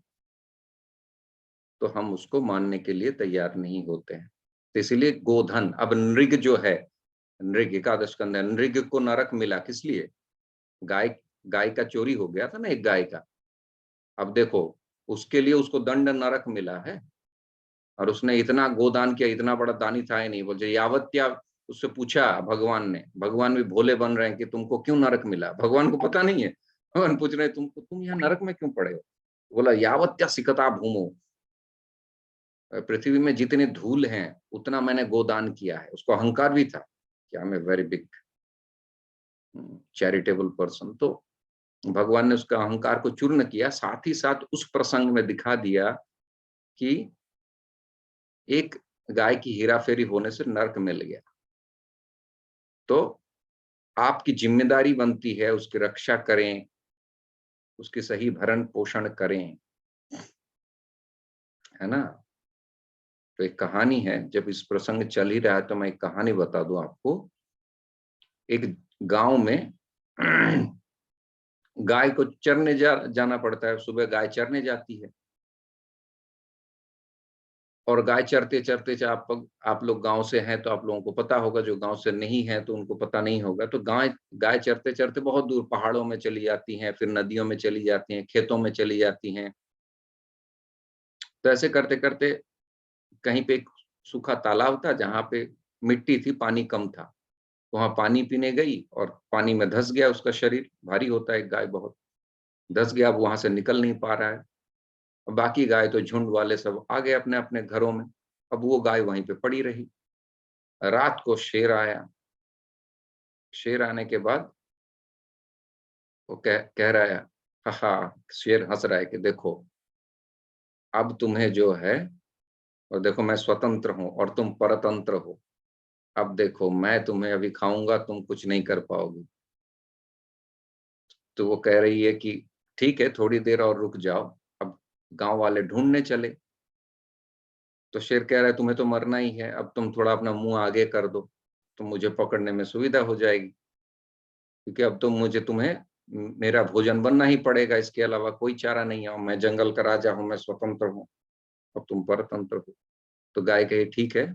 तो हम उसको मानने के लिए तैयार नहीं होते हैं। तो इसीलिए गोधन, अब नृग जो है, नृग एकादश स्कंध है, नृग को नरक मिला किस लिए? गाय गाय का चोरी हो गया था ना एक गाय का। अब देखो, उसके लिए उसको दंड नरक मिला है, और उसने इतना गोदान किया, इतना बड़ा दानी था ही नहीं। बोलते यावत्या, उससे पूछा भगवान ने, भगवान भी भोले बन रहे हैं कि तुमको क्यों नरक मिला? भगवान को पता नहीं है। भगवान पूछ रहे हैं तुमको, तुम यहाँ नरक में क्यों पड़े हो? बोला यावत्या सिकता भूमो, पृथ्वी में जितने धूल हैं उतना मैंने गोदान किया है। उसको अहंकार भी था कि I am a very big charitable person. तो भगवान ने उसका अहंकार को चूर्ण किया, साथ ही साथ उस प्रसंग में दिखा दिया कि एक गाय की हेराफेरी होने से नरक मिल गया। तो आपकी जिम्मेदारी बनती है उसकी रक्षा करें, उसकी सही भरण पोषण करें, है ना। तो एक कहानी है, जब इस प्रसंग चल ही रहा है तो मैं एक कहानी बता दूं आपको। एक गांव में गाय को चरने जाना पड़ता है। सुबह गाय चरने जाती है और गाय चरते चरते आप लोग गांव से हैं तो आप लोगों को पता होगा, जो गांव से नहीं है तो उनको पता नहीं होगा। तो गाय चरते चरते बहुत दूर पहाड़ों में चली जाती हैं, फिर नदियों में चली जाती हैं, खेतों में चली जाती हैं। तो ऐसे करते करते कहीं पे एक सूखा तालाब था जहां पे मिट्टी थी, पानी कम था, तो वहां पानी पीने गई और पानी में धंस गया उसका शरीर, भारी होता है गाय बहुत, धंस गया, अब वहां से निकल नहीं पा रहा है। बाकी गाय तो झुंड वाले सब आ गए अपने अपने घरों में, अब वो गाय वहीं पे पड़ी रही। रात को शेर आया, शेर आने के बाद वो कह रहा है, हा, शेर हंस रहा है कि देखो अब तुम्हें जो है, और देखो मैं स्वतंत्र हूं और तुम परतंत्र हो, अब देखो मैं तुम्हें अभी खाऊंगा, तुम कुछ नहीं कर पाओगे। तो वो कह रही है कि ठीक है थोड़ी देर और रुक जाओ, अब गांव वाले ढूंढने चले। तो शेर कह रहा है तुम्हें तो मरना ही है, अब तुम थोड़ा अपना मुंह आगे कर दो तो मुझे पकड़ने में सुविधा हो जाएगी, क्योंकि अब तो तुम्हें मेरा भोजन बनना ही पड़ेगा, इसके अलावा कोई चारा नहीं है, मैं जंगल का राजा हूं, मैं स्वतंत्र हूं, अब तुम परतंत्र हो। तो गाय कहे ठीक है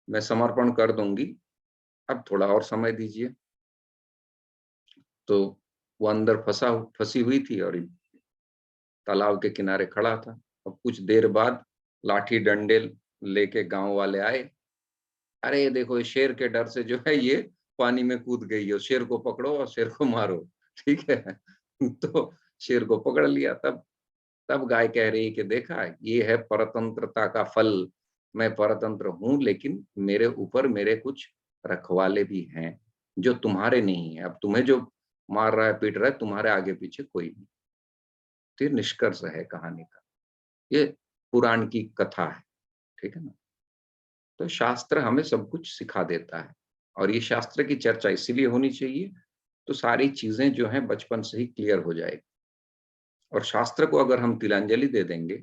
मैं समर्पण कर दूंगी, अब थोड़ा और समय दीजिए। तो वो अंदर फंसी हुई थी और तालाब के किनारे खड़ा था। अब कुछ देर बाद लाठी डंडे लेके गांव वाले आए, अरे देखो इस शेर के डर से जो है ये पानी में कूद गई है, शेर को पकड़ो और शेर को मारो, ठीक है। तो शेर को पकड़ लिया। तब गाय कह रही कि देखा ये है परतंत्रता का फल, मैं परतंत्र हूं लेकिन मेरे ऊपर मेरे कुछ रखवाले भी हैं जो तुम्हारे नहीं है, अब तुम्हें जो मार रहा है पीट रहा है तुम्हारे आगे पीछे कोई नहीं। तो ये निष्कर्ष है कहानी का, ये पुराण की कथा है, ठीक है ना। तो शास्त्र हमें सब कुछ सिखा देता है और ये शास्त्र की चर्चा इसीलिए होनी चाहिए तो सारी चीजें जो हैं बचपन से ही क्लियर हो जाएगी। और शास्त्र को अगर हम तिलांजलि दे देंगे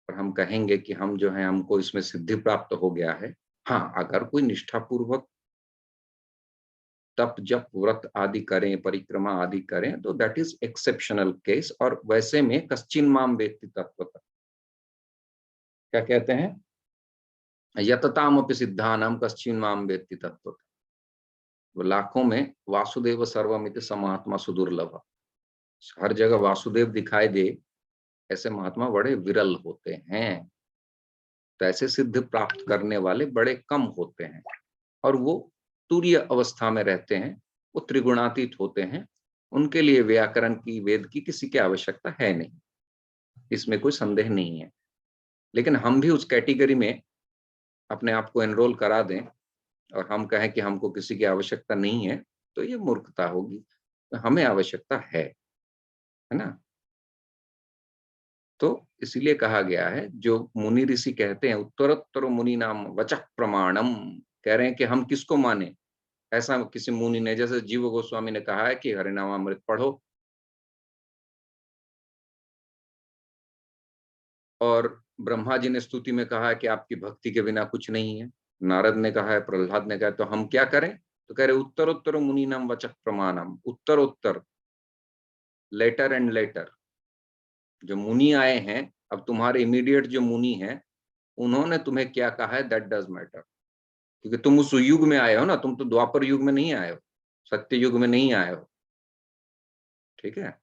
और हम कहेंगे कि हम जो है हमको इसमें सिद्धि प्राप्त हो गया है, हाँ अगर कोई निष्ठापूर्वक तप जप व्रत आदि करें, परिक्रमा आदि करें तो दैट इज एक्सेप्शनल केस। और वैसे में कश्चिन माम वेत्ति तत्वतः, क्या कहते हैं, यततामपि सिद्धानाम कश्चिन माम वेत्ति तत्वतः, वो लाखों में वासुदेव सर्वमिति समात्मा सुदुर्लभ, हर जगह वासुदेव दिखाई दे ऐसे महात्मा बड़े विरल होते हैं। तो ऐसे सिद्ध प्राप्त करने वाले बड़े कम होते हैं और वो तुरीय अवस्था में रहते हैं, वो त्रिगुणातीत होते हैं, उनके लिए व्याकरण की वेद की किसी की आवश्यकता है नहीं, इसमें कोई संदेह नहीं है। लेकिन हम भी उस कैटेगरी में अपने आप को एनरोल करा दें और हम कहें कि हमको किसी की आवश्यकता नहीं है तो ये मूर्खता होगी, तो हमें आवश्यकता है ना। तो इसीलिए कहा गया है, जो मुनि ऋषि कहते हैं उत्तरोत्तर मुनि नाम वचः प्रमाणम, कह रहे हैं कि हम किसको माने, ऐसा किसी मुनि ने, जैसे जीव गोस्वामी ने कहा है कि हरिनामामृत पढ़ो, और ब्रह्मा जी ने स्तुति में कहा है कि आपकी भक्ति के बिना कुछ नहीं है, नारद ने कहा है, प्रहलाद ने कहा है, तो हम क्या करें, तो कह रहे उत्तरोत्तर मुनि नाम वचः प्रमाणम, उत्तरोत्तर लेटर एंड लेटर जो मुनि आए हैं, अब तुम्हारे इमीडिएट जो मुनि हैं उन्होंने तुम्हें क्या कहा है दैट डज मैटर, क्योंकि तुम उस युग में आए हो ना, तुम तो द्वापर युग में नहीं आए हो, सत्य युग में नहीं आए हो, ठीक है।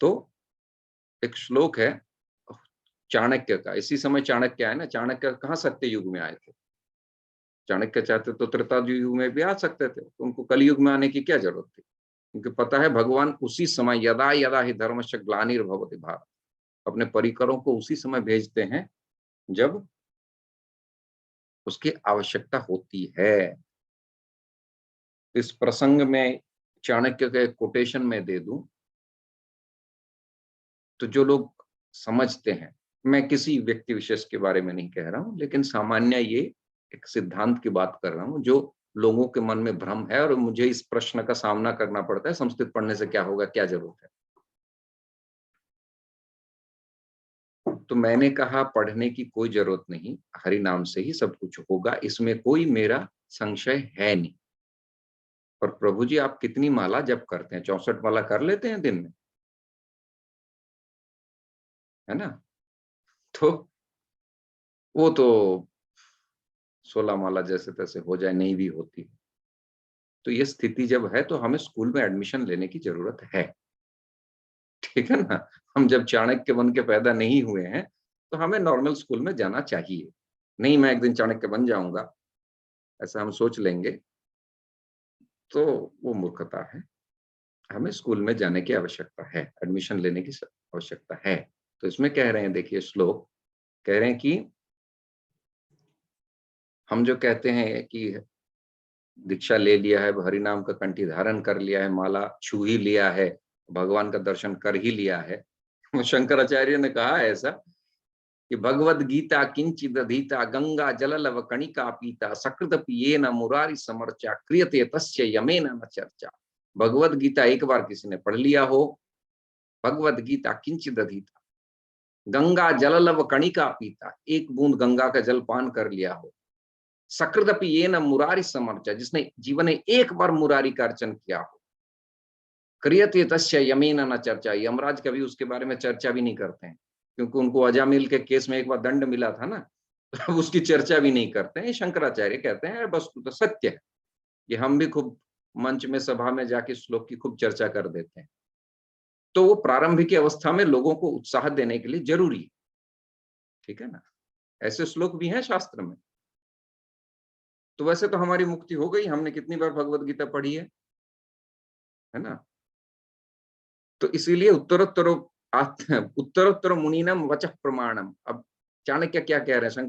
तो एक श्लोक है चाणक्य का, इसी समय चाणक्य आए ना, चाणक्य कहाँ सत्य युग में आए थे, चाणक्य चाहते तो त्रेता युग में भी आ सकते थे, तो उनको कलयुग में आने की क्या जरूरत थी, क्योंकि पता है भगवान उसी समय यदा यदा ही धर्मस्य ग्लानिर्भवति भारत, अपने परिकरों को उसी समय भेजते हैं जब उसकी आवश्यकता होती है। इस प्रसंग में चाणक्य के कोटेशन में दे दूं तो जो लोग समझते हैं, मैं किसी व्यक्ति विशेष के बारे में नहीं कह रहा हूं, लेकिन सामान्य ये एक सिद्धांत की बात कर रहा हूं जो लोगों के मन में भ्रम है और मुझे इस प्रश्न का सामना करना पड़ता है, संस्कृत पढ़ने से क्या होगा, क्या जरूरत है। तो मैंने कहा पढ़ने की कोई जरूरत नहीं, हरि नाम से ही सब कुछ होगा, इसमें कोई मेरा संशय है नहीं। और प्रभु जी आप कितनी माला जप करते हैं, 64 माला कर लेते हैं दिन में, है ना। तो वो तो 16 माला जैसे तैसे हो जाए, नहीं भी होती। तो ये स्थिति जब है तो हमें स्कूल में एडमिशन लेने की जरूरत है, ठीक है ना। हम जब चाणक्य बन के पैदा नहीं हुए हैं तो हमें नॉर्मल स्कूल में जाना चाहिए। नहीं मैं एक दिन चाणक्य बन जाऊंगा ऐसा हम सोच लेंगे तो वो मूर्खता है। हमें स्कूल में जाने की आवश्यकता है, एडमिशन लेने की आवश्यकता है। तो इसमें कह रहे हैं, देखिए श्लोक कह रहे हैं कि हम जो कहते हैं कि दीक्षा ले लिया है, हरि नाम का कंठी धारण कर लिया है, माला छू ही लिया है, भगवान का दर्शन कर ही लिया है। शंकराचार्य ने कहा है ऐसा कि भगवद गीता किंचिद अधीता गंगा जललव कणिका पीता सकृत पिये न मुरारी समर्चा क्रियते तस्य यमेन न चर्चा। भगवद गीता एक बार किसी ने पढ़ लिया हो, भगवद गीता किंचिद अधीता, गंगा जललव कणिका पीता, एक बूंद गंगा का जल पान कर लिया हो, सकृदपि ये न मुरारी समर्चा, जिसने जीवन में एक बार मुरारी का अर्चन किया हो, क्रियते तस्य यमेन न चर्चा, यमराज कभी उसके बारे में चर्चा भी नहीं करते हैं, क्योंकि उनको अजामिल के केस में एक बार दंड मिला था ना, तो उसकी चर्चा भी नहीं करते हैं। शंकराचार्य कहते हैं वस्तु तो सत्य है, कि हम भी खूब मंच में सभा में जाके श्लोक की खूब चर्चा कर देते हैं। तो वो प्रारंभिक अवस्था में लोगों को उत्साह देने के लिए जरूरी है, ठीक है ना। ऐसे श्लोक भी हैं शास्त्र में। तो वैसे तो हमारी मुक्ति हो गई, हमने कितनी बार भगवत गीता पढ़ी है ना। तो इसीलिए उत्तरोत्तर मुनीनम वचः प्रमाणम। अब चाणक्य क्या कह रहे हैं,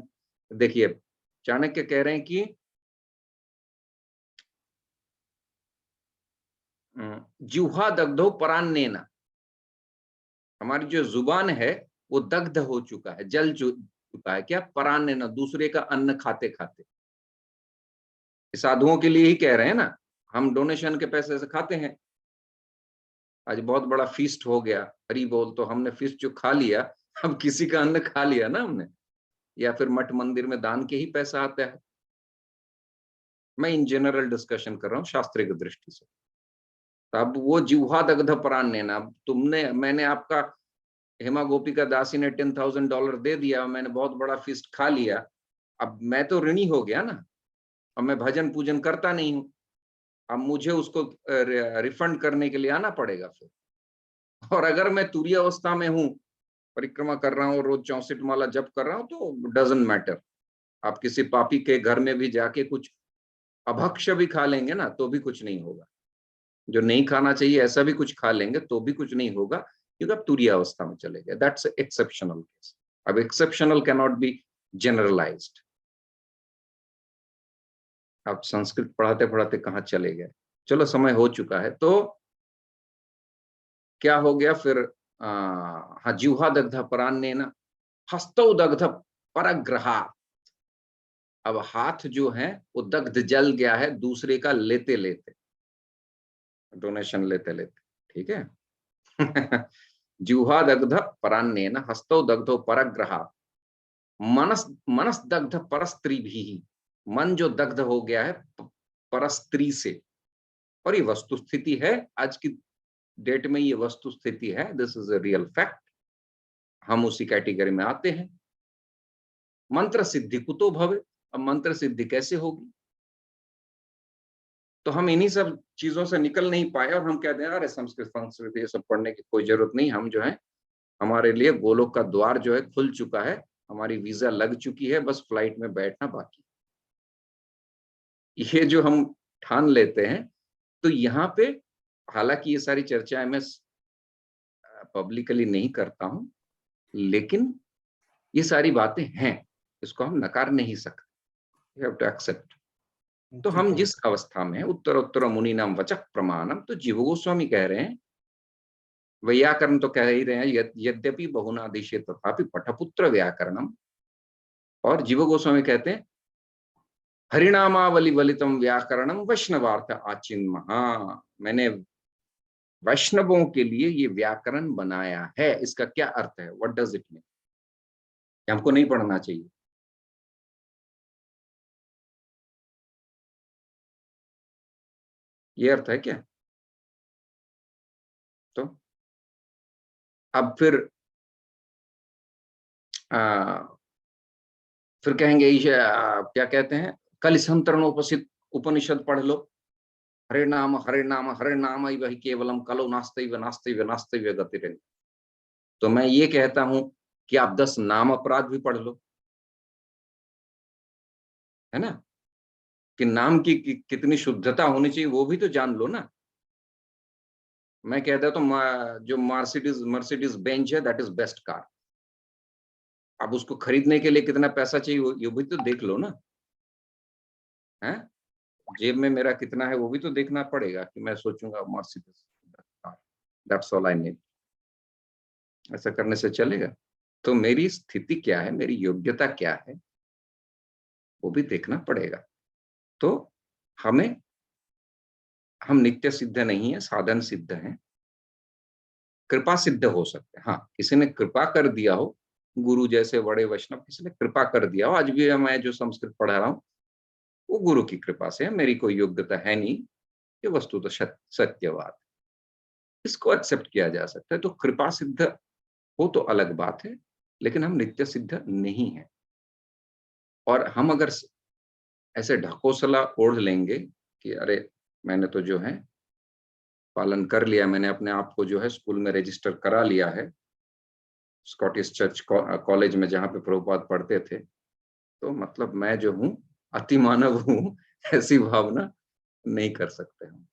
देखिए चाणक्य कह रहे हैं कि जिह्वा दग्धो परान्नेन, हमारी जो जुबान है वो दग्ध हो चुका है, जल चुका है, क्या परान्नेन, दूसरे का अन्न खाते खाते। साधुओं के लिए ही कह रहे हैं ना, हम डोनेशन के पैसे से खाते हैं। आज बहुत बड़ा फीस्ट हो गया, हरी बोल, तो हमने फीस्ट जो खा लिया, अब किसी का अन्न खा लिया ना हमने, या फिर मठ मंदिर में दान के ही पैसा आता है। मैं इन जनरल डिस्कशन कर रहा हूँ शास्त्रीय दृष्टि से। अब वो जिह्वा दग्ध परान्नेन, अब मैंने आपका हेमा गोपिका दासी ने $10,000 दे दिया, मैंने बहुत बड़ा फीस्ट खा लिया, अब मैं तो ऋणी हो गया ना, अब मैं भजन पूजन करता नहीं हूं, अब मुझे उसको रिफंड करने के लिए आना पड़ेगा फिर। और अगर मैं तुरीय अवस्था में हूं, परिक्रमा कर रहा हूँ, रोज 64 माला जप कर रहा हूँ, तो डजंट मैटर। आप किसी पापी के घर में भी जाके कुछ अभक्ष्य भी खा लेंगे ना तो भी कुछ नहीं होगा, जो नहीं खाना चाहिए ऐसा भी कुछ खा लेंगे तो भी कुछ नहीं होगा, क्योंकि आप तुरीय अवस्था में चले गए। That's exceptional case. अब exceptional can not be generalized. आप संस्कृत पढ़ाते पढ़ाते कहाँ चले गए। चलो समय हो चुका है, तो क्या हो गया फिर, हाँ, जिह्वा दग्ध परान्नेन हस्तौ दग्ध परग्रहा। अब हाथ जो है वो दग्ध जल गया है दूसरे का लेते लेते, डोनेशन लेते लेते, ठीक है। जिह्वा दग्ध परान्नेन हस्तौ दग्धो परग्रहा मनस दग्ध परस्त्री भी, मन जो दग्ध हो गया है परस्त्री से। और ये वस्तु स्थिति है, आज की डेट में ये वस्तु स्थिति है, this is a real fact. हम उसी कैटेगरी में आते हैं। मंत्र सिद्धि कुतो भवे, अब मंत्र सिद्धि कैसे होगी। तो हम इन्हीं सब चीजों से निकल नहीं पाए और हम कहते हैं अरे संस्कृत ये सब पढ़ने की कोई जरूरत नहीं, हम जो है हमारे लिए गोलोक का द्वार जो है खुल चुका है, हमारी वीजा लग चुकी है, बस फ्लाइट में बैठना बाकी। ये जो हम ठान लेते हैं, तो यहाँ पे हालांकि ये सारी चर्चाएं मैं पब्लिकली नहीं करता हूं, लेकिन ये सारी बातें हैं, इसको हम नकार नहीं सकते, यू हैव टू एक्सेप्ट। तो हम जिस अवस्था में उत्तरोत्तर मुनि नाम वचक प्रमाणम, तो जीव गोस्वामी कह रहे हैं, व्याकरण तो कह ही रहे हैं यद्यपि बहुनादिशे तथापि पठपुत्र व्याकरणम, और जीव गोस्वामी कहते हैं हरिनामावली वलितम व्याकरणम वैष्णवार्थ आचिन्महा, मैंने वैष्णवों के लिए ये व्याकरण बनाया है। इसका क्या अर्थ है, व्हाट डज इट मीन, हमको नहीं पढ़ना चाहिए। ये अर्थ है क्या। तो अब फिर फिर कहेंगे क्या कहते हैं, कलिसंतरणोपनिषद उपनिषद पढ़ लो, हरे नाम हरे नाम हरे नाम वही केवलम कलो नास्त्यव नास्त्यव नास्त्यव गतिरेव। तो मैं ये कहता हूं कि आप 10 नाम अपराध भी पढ़ लो, है ना, कि नाम की कितनी शुद्धता होनी चाहिए वो भी तो जान लो ना। मैं कहता तो जो मर्सिडीज बेंज है दैट इज बेस्ट कार, अब उसको खरीदने के लिए कितना पैसा चाहिए ये भी तो देख लो ना, है, जेब में मेरा कितना है वो भी तो देखना पड़ेगा कि मैं सोचूंगा Mercedes car, that's all I need. ऐसा करने से चलेगा? तो मेरी स्थिति क्या है, मेरी योग्यता क्या है, वो भी देखना पड़ेगा। तो हम नित्य सिद्ध नहीं है, साधन सिद्ध हैं, कृपा सिद्ध हो सकते हैं। हाँ, किसी ने कृपा कर दिया हो, गुरु जैसे बड़े वैष्णव किसी ने कृपा कर दिया हो, आज भी मैं जो संस्कृत पढ़ा रहा हूँ वो गुरु की कृपा से है, मेरी कोई योग्यता है नहीं, ये वस्तु तो सत्यवाद, इसको एक्सेप्ट किया जा सकता है। तो कृपा सिद्ध हो तो अलग बात है, लेकिन हम नित्य सिद्ध नहीं है। और हम अगर ऐसे ढकोसला ओढ़ लेंगे कि अरे मैंने तो जो है पालन कर लिया, मैंने अपने आप को जो है स्कूल में रजिस्टर करा लिया है, स्कॉटिश चर्च कॉलेज में जहाँ पे प्रभुपाद पढ़ते थे, तो मतलब मैं जो हूँ अति मानव हूँ, ऐसी भावना नहीं कर सकते हम।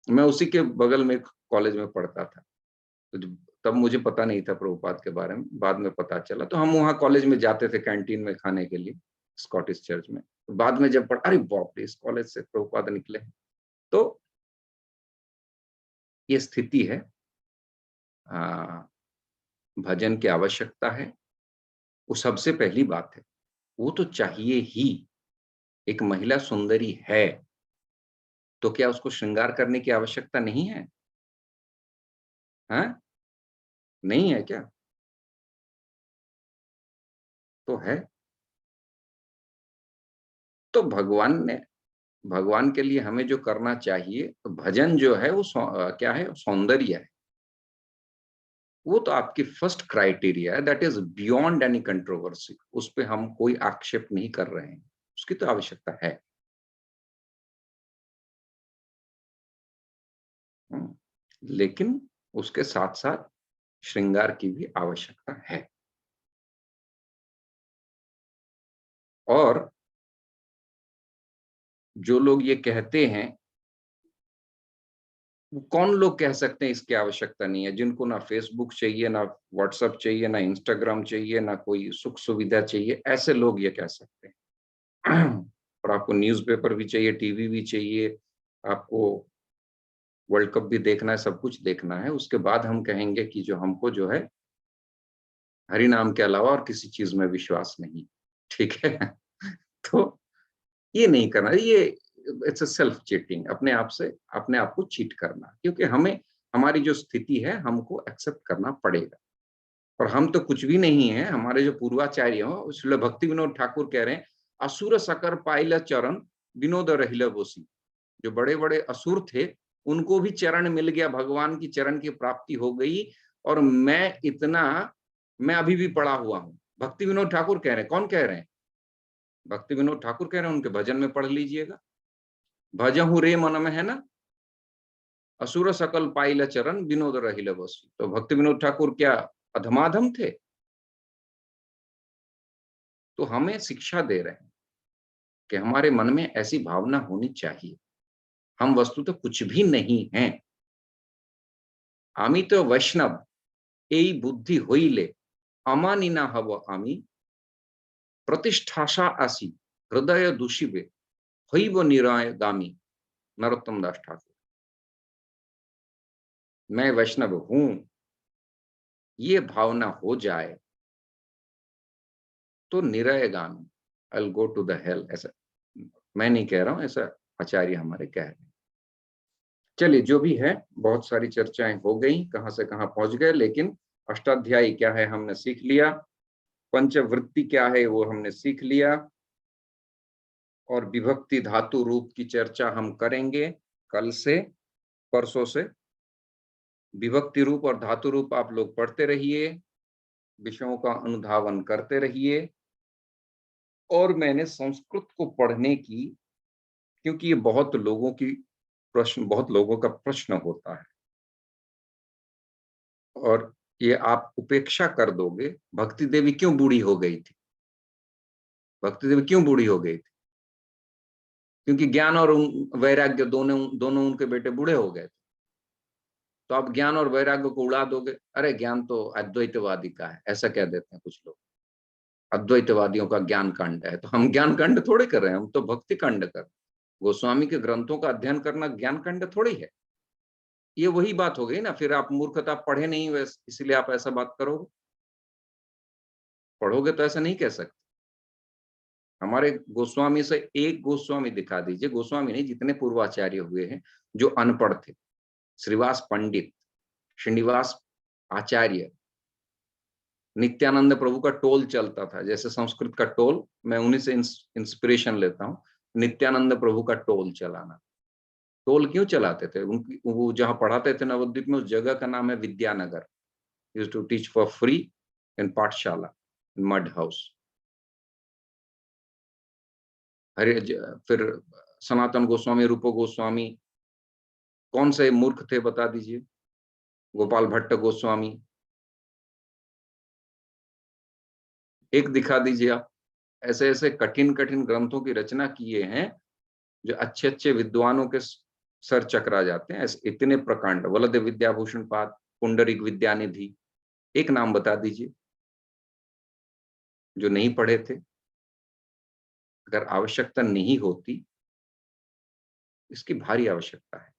मैं उसी के बगल में कॉलेज में पढ़ता था, तो तब मुझे पता नहीं था प्रभुपाद के बारे में, बाद में पता चला। तो हम वहाँ कॉलेज में जाते थे कैंटीन में खाने के लिए, स्कॉटिश चर्च में। बाद में जब पढ़ा, अरे बाप रे, इस कॉलेज से प्रभुपाद निकले। तो ये स्थिति है, भजन की आवश्यकता है, वो सबसे पहली बात है, वो तो चाहिए ही। एक महिला सुंदरी है तो क्या उसको श्रृंगार करने की आवश्यकता नहीं है? हाँ, नहीं है क्या? तो है। तो भगवान के लिए हमें जो करना चाहिए, तो भजन जो है वो क्या है, सौंदर्य है। वो तो आपकी फर्स्ट क्राइटेरिया है, that is beyond any controversy, उस पे हम कोई आक्षेप नहीं कर रहे हैं, उसकी तो आवश्यकता है। लेकिन उसके साथ साथ श्रृंगार की भी आवश्यकता है। और जो लोग ये कहते हैं, वो कौन लोग कह सकते हैं इसकी आवश्यकता नहीं है? जिनको ना फेसबुक चाहिए, ना व्हाट्सएप चाहिए, ना इंस्टाग्राम चाहिए, ना कोई सुख सुविधा चाहिए, ऐसे लोग ये कह सकते हैं। और आपको न्यूज़पेपर भी चाहिए, टीवी भी चाहिए, आपको वर्ल्ड कप भी देखना है, सब कुछ देखना है, उसके बाद हम कहेंगे कि जो हमको जो है हरि नाम के अलावा और किसी चीज में विश्वास नहीं। ठीक है? तो ये नहीं करना, ये इट्स अ सेल्फ चीटिंग, अपने आप को चीट करना, क्योंकि हमें हमारी जो स्थिति है हमको एक्सेप्ट करना पड़ेगा। और हम तो कुछ भी नहीं है, हमारे जो पूर्वाचार्य हो, श्रील भक्ति विनोद ठाकुर कह रहे हैं, असुर सकर पाइल चरण विनोद रहिल बोसी। जो बड़े बड़े असुर थे उनको भी चरण मिल गया, भगवान की चरण की प्राप्ति हो गई, और मैं अभी भी पड़ा हुआ हूं। भक्ति विनोद ठाकुर कह रहे हैं, कौन कह रहे हैं? भक्ति विनोद ठाकुर कह रहे हैं, उनके भजन में पढ़ लीजिएगा, भजहु रे मन में, है ना, असुर सकल पाइल चरण विनोद रहिल बसी। तो भक्ति विनोद ठाकुर क्या अधमाधम थे? तो हमें शिक्षा दे रहे हैं कि हमारे मन में ऐसी भावना होनी चाहिए, हम वस्तु तो कुछ भी नहीं हैं, आमी तो वैष्णव এই বুদ্ধি হইলে আমানি না হব আমি, प्रतिष्ठाशा आसी हृदय दूषिबे হইব निरायगामी। नरोत्तम दास ठाकुर। मैं वैष्णव हूं, ये भावना हो जाए तो निरायगामी, I will go to the hell. ऐसा मैं नहीं कह रहा हूं, ऐसा आचार्य हमारे कह रहे हैं। चलिए, जो भी है, बहुत सारी चर्चाएं हो गई, कहां से कहां पहुंच गए, लेकिन अष्टाध्यायी क्या है हमने सीख लिया, पंचवृत्ति क्या है वो हमने सीख लिया, और विभक्ति धातु रूप की चर्चा हम करेंगे कल से, परसों से। विभक्ति रूप और धातु रूप आप लोग पढ़ते रहिए, विषयों का अनुधावन करते रहिए। और मैंने संस्कृत को पढ़ने की, क्योंकि ये बहुत लोगों का प्रश्न होता है, और ये आप उपेक्षा कर दोगे, भक्ति देवी क्यों बूढ़ी हो गई थी? भक्ति देवी क्यों बूढ़ी हो गई थी? क्योंकि ज्ञान और वैराग्य दोनों उनके बेटे बूढ़े हो गए थे। तो आप ज्ञान और वैराग्य को उड़ा दोगे। अरे ज्ञान तो अद्वैतवादी का है, ऐसा कह देते हैं कुछ लोग। अद्वैतवादियों का ज्ञान कांड है, तो हम ज्ञान कांड थोड़े कर रहे हैं, हम तो भक्ति कांड कर रहे हैं। गोस्वामी के ग्रंथों का अध्ययन करना ज्ञान कांड थोड़ी है। ये वही बात हो गई ना, फिर आप मूर्खता पढ़े नहीं वैसे, इसलिए आप ऐसा बात करोगे। पढ़ोगे तो ऐसा नहीं कह सकते। हमारे गोस्वामी से एक गोस्वामी दिखा दीजिए, गोस्वामी नहीं, जितने पूर्वाचार्य हुए हैं जो अनपढ़ थे। श्रीवास पंडित, श्रीनिवास आचार्य, नित्यानंद प्रभु का टोल चलता था, जैसे संस्कृत का टोल, मैं उन्हीं से इंस्पिरेशन लेता हूँ। नित्यानंद प्रभु का टोल चलाना। टोल क्यों चलाते थे? वो जहां पढ़ाते थे नवद्वीप में, उस जगह का नाम है Vidyanagar. Used to teach for free in pathshala, in mud house. फिर सनातन गोस्वामी, रूप गोस्वामी, कौन से मूर्ख थे बता दीजिए? गोपाल भट्ट गोस्वामी, एक दिखा दीजिए आप। ऐसे ऐसे कठिन कठिन ग्रंथों की रचना किए हैं जो अच्छे अच्छे विद्वानों के सर चकरा जाते हैं। ऐसे इतने प्रकांड, वलद विद्याभूषण पाद, पुंडरीक विद्यानिधि, एक नाम बता दीजिए जो नहीं पढ़े थे। अगर आवश्यकता नहीं होती, इसकी भारी आवश्यकता है।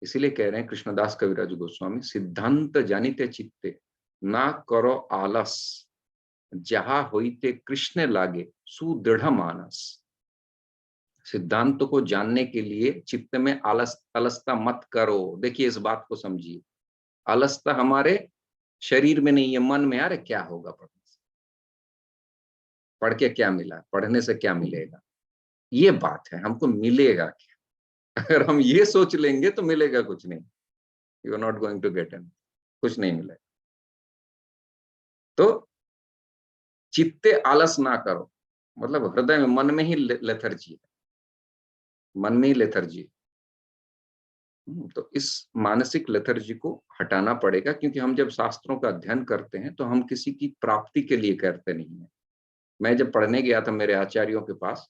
इसीलिए कह रहे हैं कृष्णदास कविराज गोस्वामी, सिद्धांत जानिते चित्ते ना करो आलस, जहां होइते कृष्ण लागे सुदृढ़ मानस। सिद्धांत को जानने के लिए चित्त में अलसता मत करो। देखिए, इस बात को समझिए। अलसता हमारे शरीर में नहीं है, मन में। अरे क्या होगा पढ़ने से? पढ़ के क्या मिला? पढ़ने से क्या मिलेगा? ये बात है, हमको मिलेगा क्या? अगर हम ये सोच लेंगे तो मिलेगा कुछ नहीं। You are not going to get an, कुछ नहीं मिलेगा। तो चित्ते आलस ना करो, मतलब हृदय में, मन में ही लेथर्जी है, मन में ही लेथर्जी। तो इस मानसिक लेथर्जी को हटाना पड़ेगा, क्योंकि हम जब शास्त्रों का अध्ययन करते हैं तो हम किसी की प्राप्ति के लिए करते नहीं है। मैं जब पढ़ने गया था मेरे आचार्यों के पास,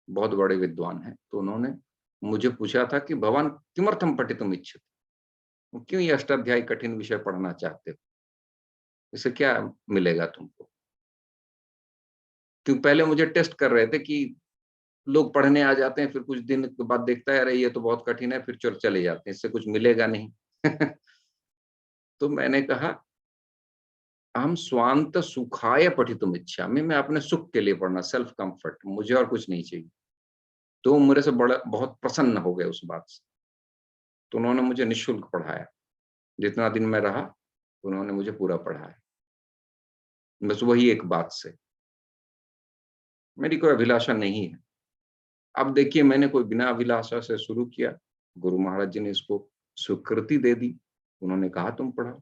बहुत बड़े विद्वान हैं, तो उन्होंने मुझे पूछा था कि भगवान किमर्थम पठितुम इच्छति, क्यों ये अष्टाध्यायी कठिन विषय पढ़ना चाहते हो, इससे क्या मिलेगा तुमको? क्योंकि पहले मुझे टेस्ट कर रहे थे कि लोग पढ़ने आ जाते हैं, फिर कुछ दिन के बाद देखता है अरे ये तो बहुत कठिन है, फिर चले जाते हैं, इससे कुछ मिलेगा नहीं। तो मैंने कहा, हम स्वांत सुखाय पठितुम इच्छामि, मैं अपने सुख के लिए पढ़ना, सेल्फ कंफर्ट, मुझे और कुछ नहीं चाहिए। तो मेरे से बहुत प्रसन्न हो गए उस बात से। तो उन्होंने मुझे निःशुल्क पढ़ाया। जितना दिन मैं रहा उन्होंने मुझे पूरा पढ़ाया, बस वही एक बात से। मेरी कोई अभिलाषा नहीं है। अब देखिए, मैंने कोई बिना अभिलाषा से शुरू किया, गुरु महाराज जी ने इसको स्वीकृति दे दी, उन्होंने कहा तुम पढ़ाओ।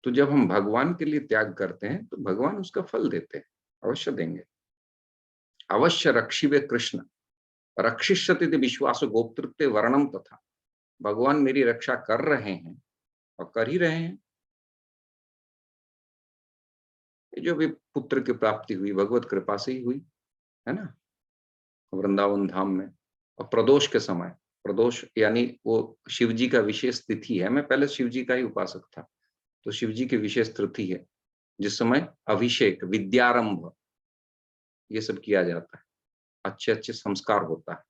तो जब हम भगवान के लिए त्याग करते हैं तो भगवान उसका फल देते हैं, अवश्य देंगे। अवश्य रक्षिवे कृष्ण रक्षिष्यति विश्वास गोप्तृत्व वर्णम तथा। भगवान मेरी रक्षा कर रहे हैं और कर ही रहे हैं। जो भी पुत्र की प्राप्ति हुई भगवत कृपा से ही हुई है ना, वृंदावन धाम में। और प्रदोष के समय, प्रदोष यानी वो शिव जी का विशेष तिथि है। मैं पहले शिव जी का ही उपासक था, तो शिव जी की विशेष तिथि है जिस समय अभिषेक, विद्यारंभ, ये सब किया जाता है, अच्छे अच्छे संस्कार होता है।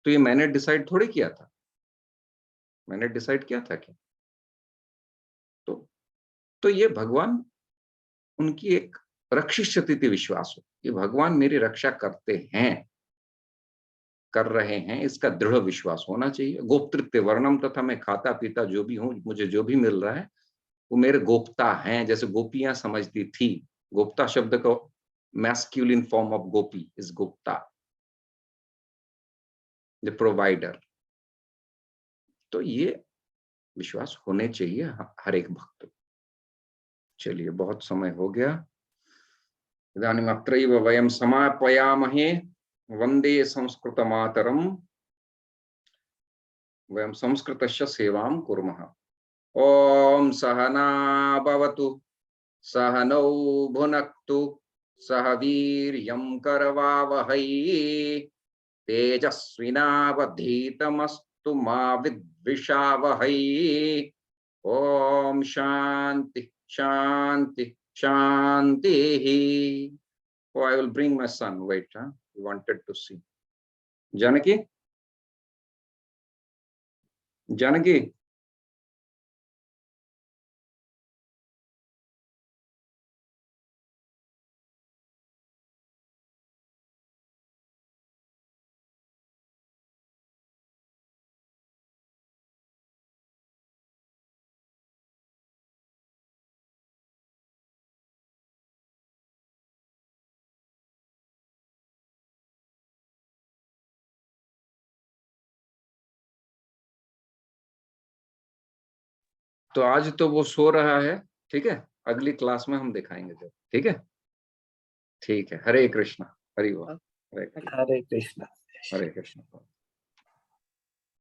तो ये मैंने डिसाइड थोड़ी किया था, मैंने डिसाइड किया था क्या? तो ये भगवान, उनकी एक रक्षिष्यति विश्वास हो, ये भगवान मेरी रक्षा करते हैं, कर रहे हैं, इसका दृढ़ विश्वास होना चाहिए। गोप्तृत्व वर्णम तथा, मैं खाता पीता जो भी हूं, मुझे जो भी मिल रहा है वो मेरे गोप्ता हैं, जैसे गोपियां समझती थी। गोप्ता शब्द को मैस्क्यूलिन फॉर्म ऑफ गोपी इज गोप्ता, द प्रोवाइडर। तो ये विश्वास होने चाहिए हर एक भक्त को। चलिए, बहुत समय हो गया। इदानीम् अत्रैव वयं समापयामहे। वन्दे संस्कृतमातरम्। वयं संस्कृतस्य सेवां कुर्मः। ॐ सहना भवतु, सहनौ भुनक्तु, सह वीर्यं करवावहै, तेजस्विनावधीतमस्तु मा विद्विषावहै। ॐ शान्ति शान्ति शान्तिः। Oh, I will bring my son. Wait, he wanted to see. Janaki? Janaki? तो आज तो वो सो रहा है, ठीक है, अगली क्लास में हम दिखाएंगे जब, ठीक है? ठीक है, हरे कृष्णा, हरि बोल, हरे कृष्णा, हरे कृष्णा। हरे कृष्णा।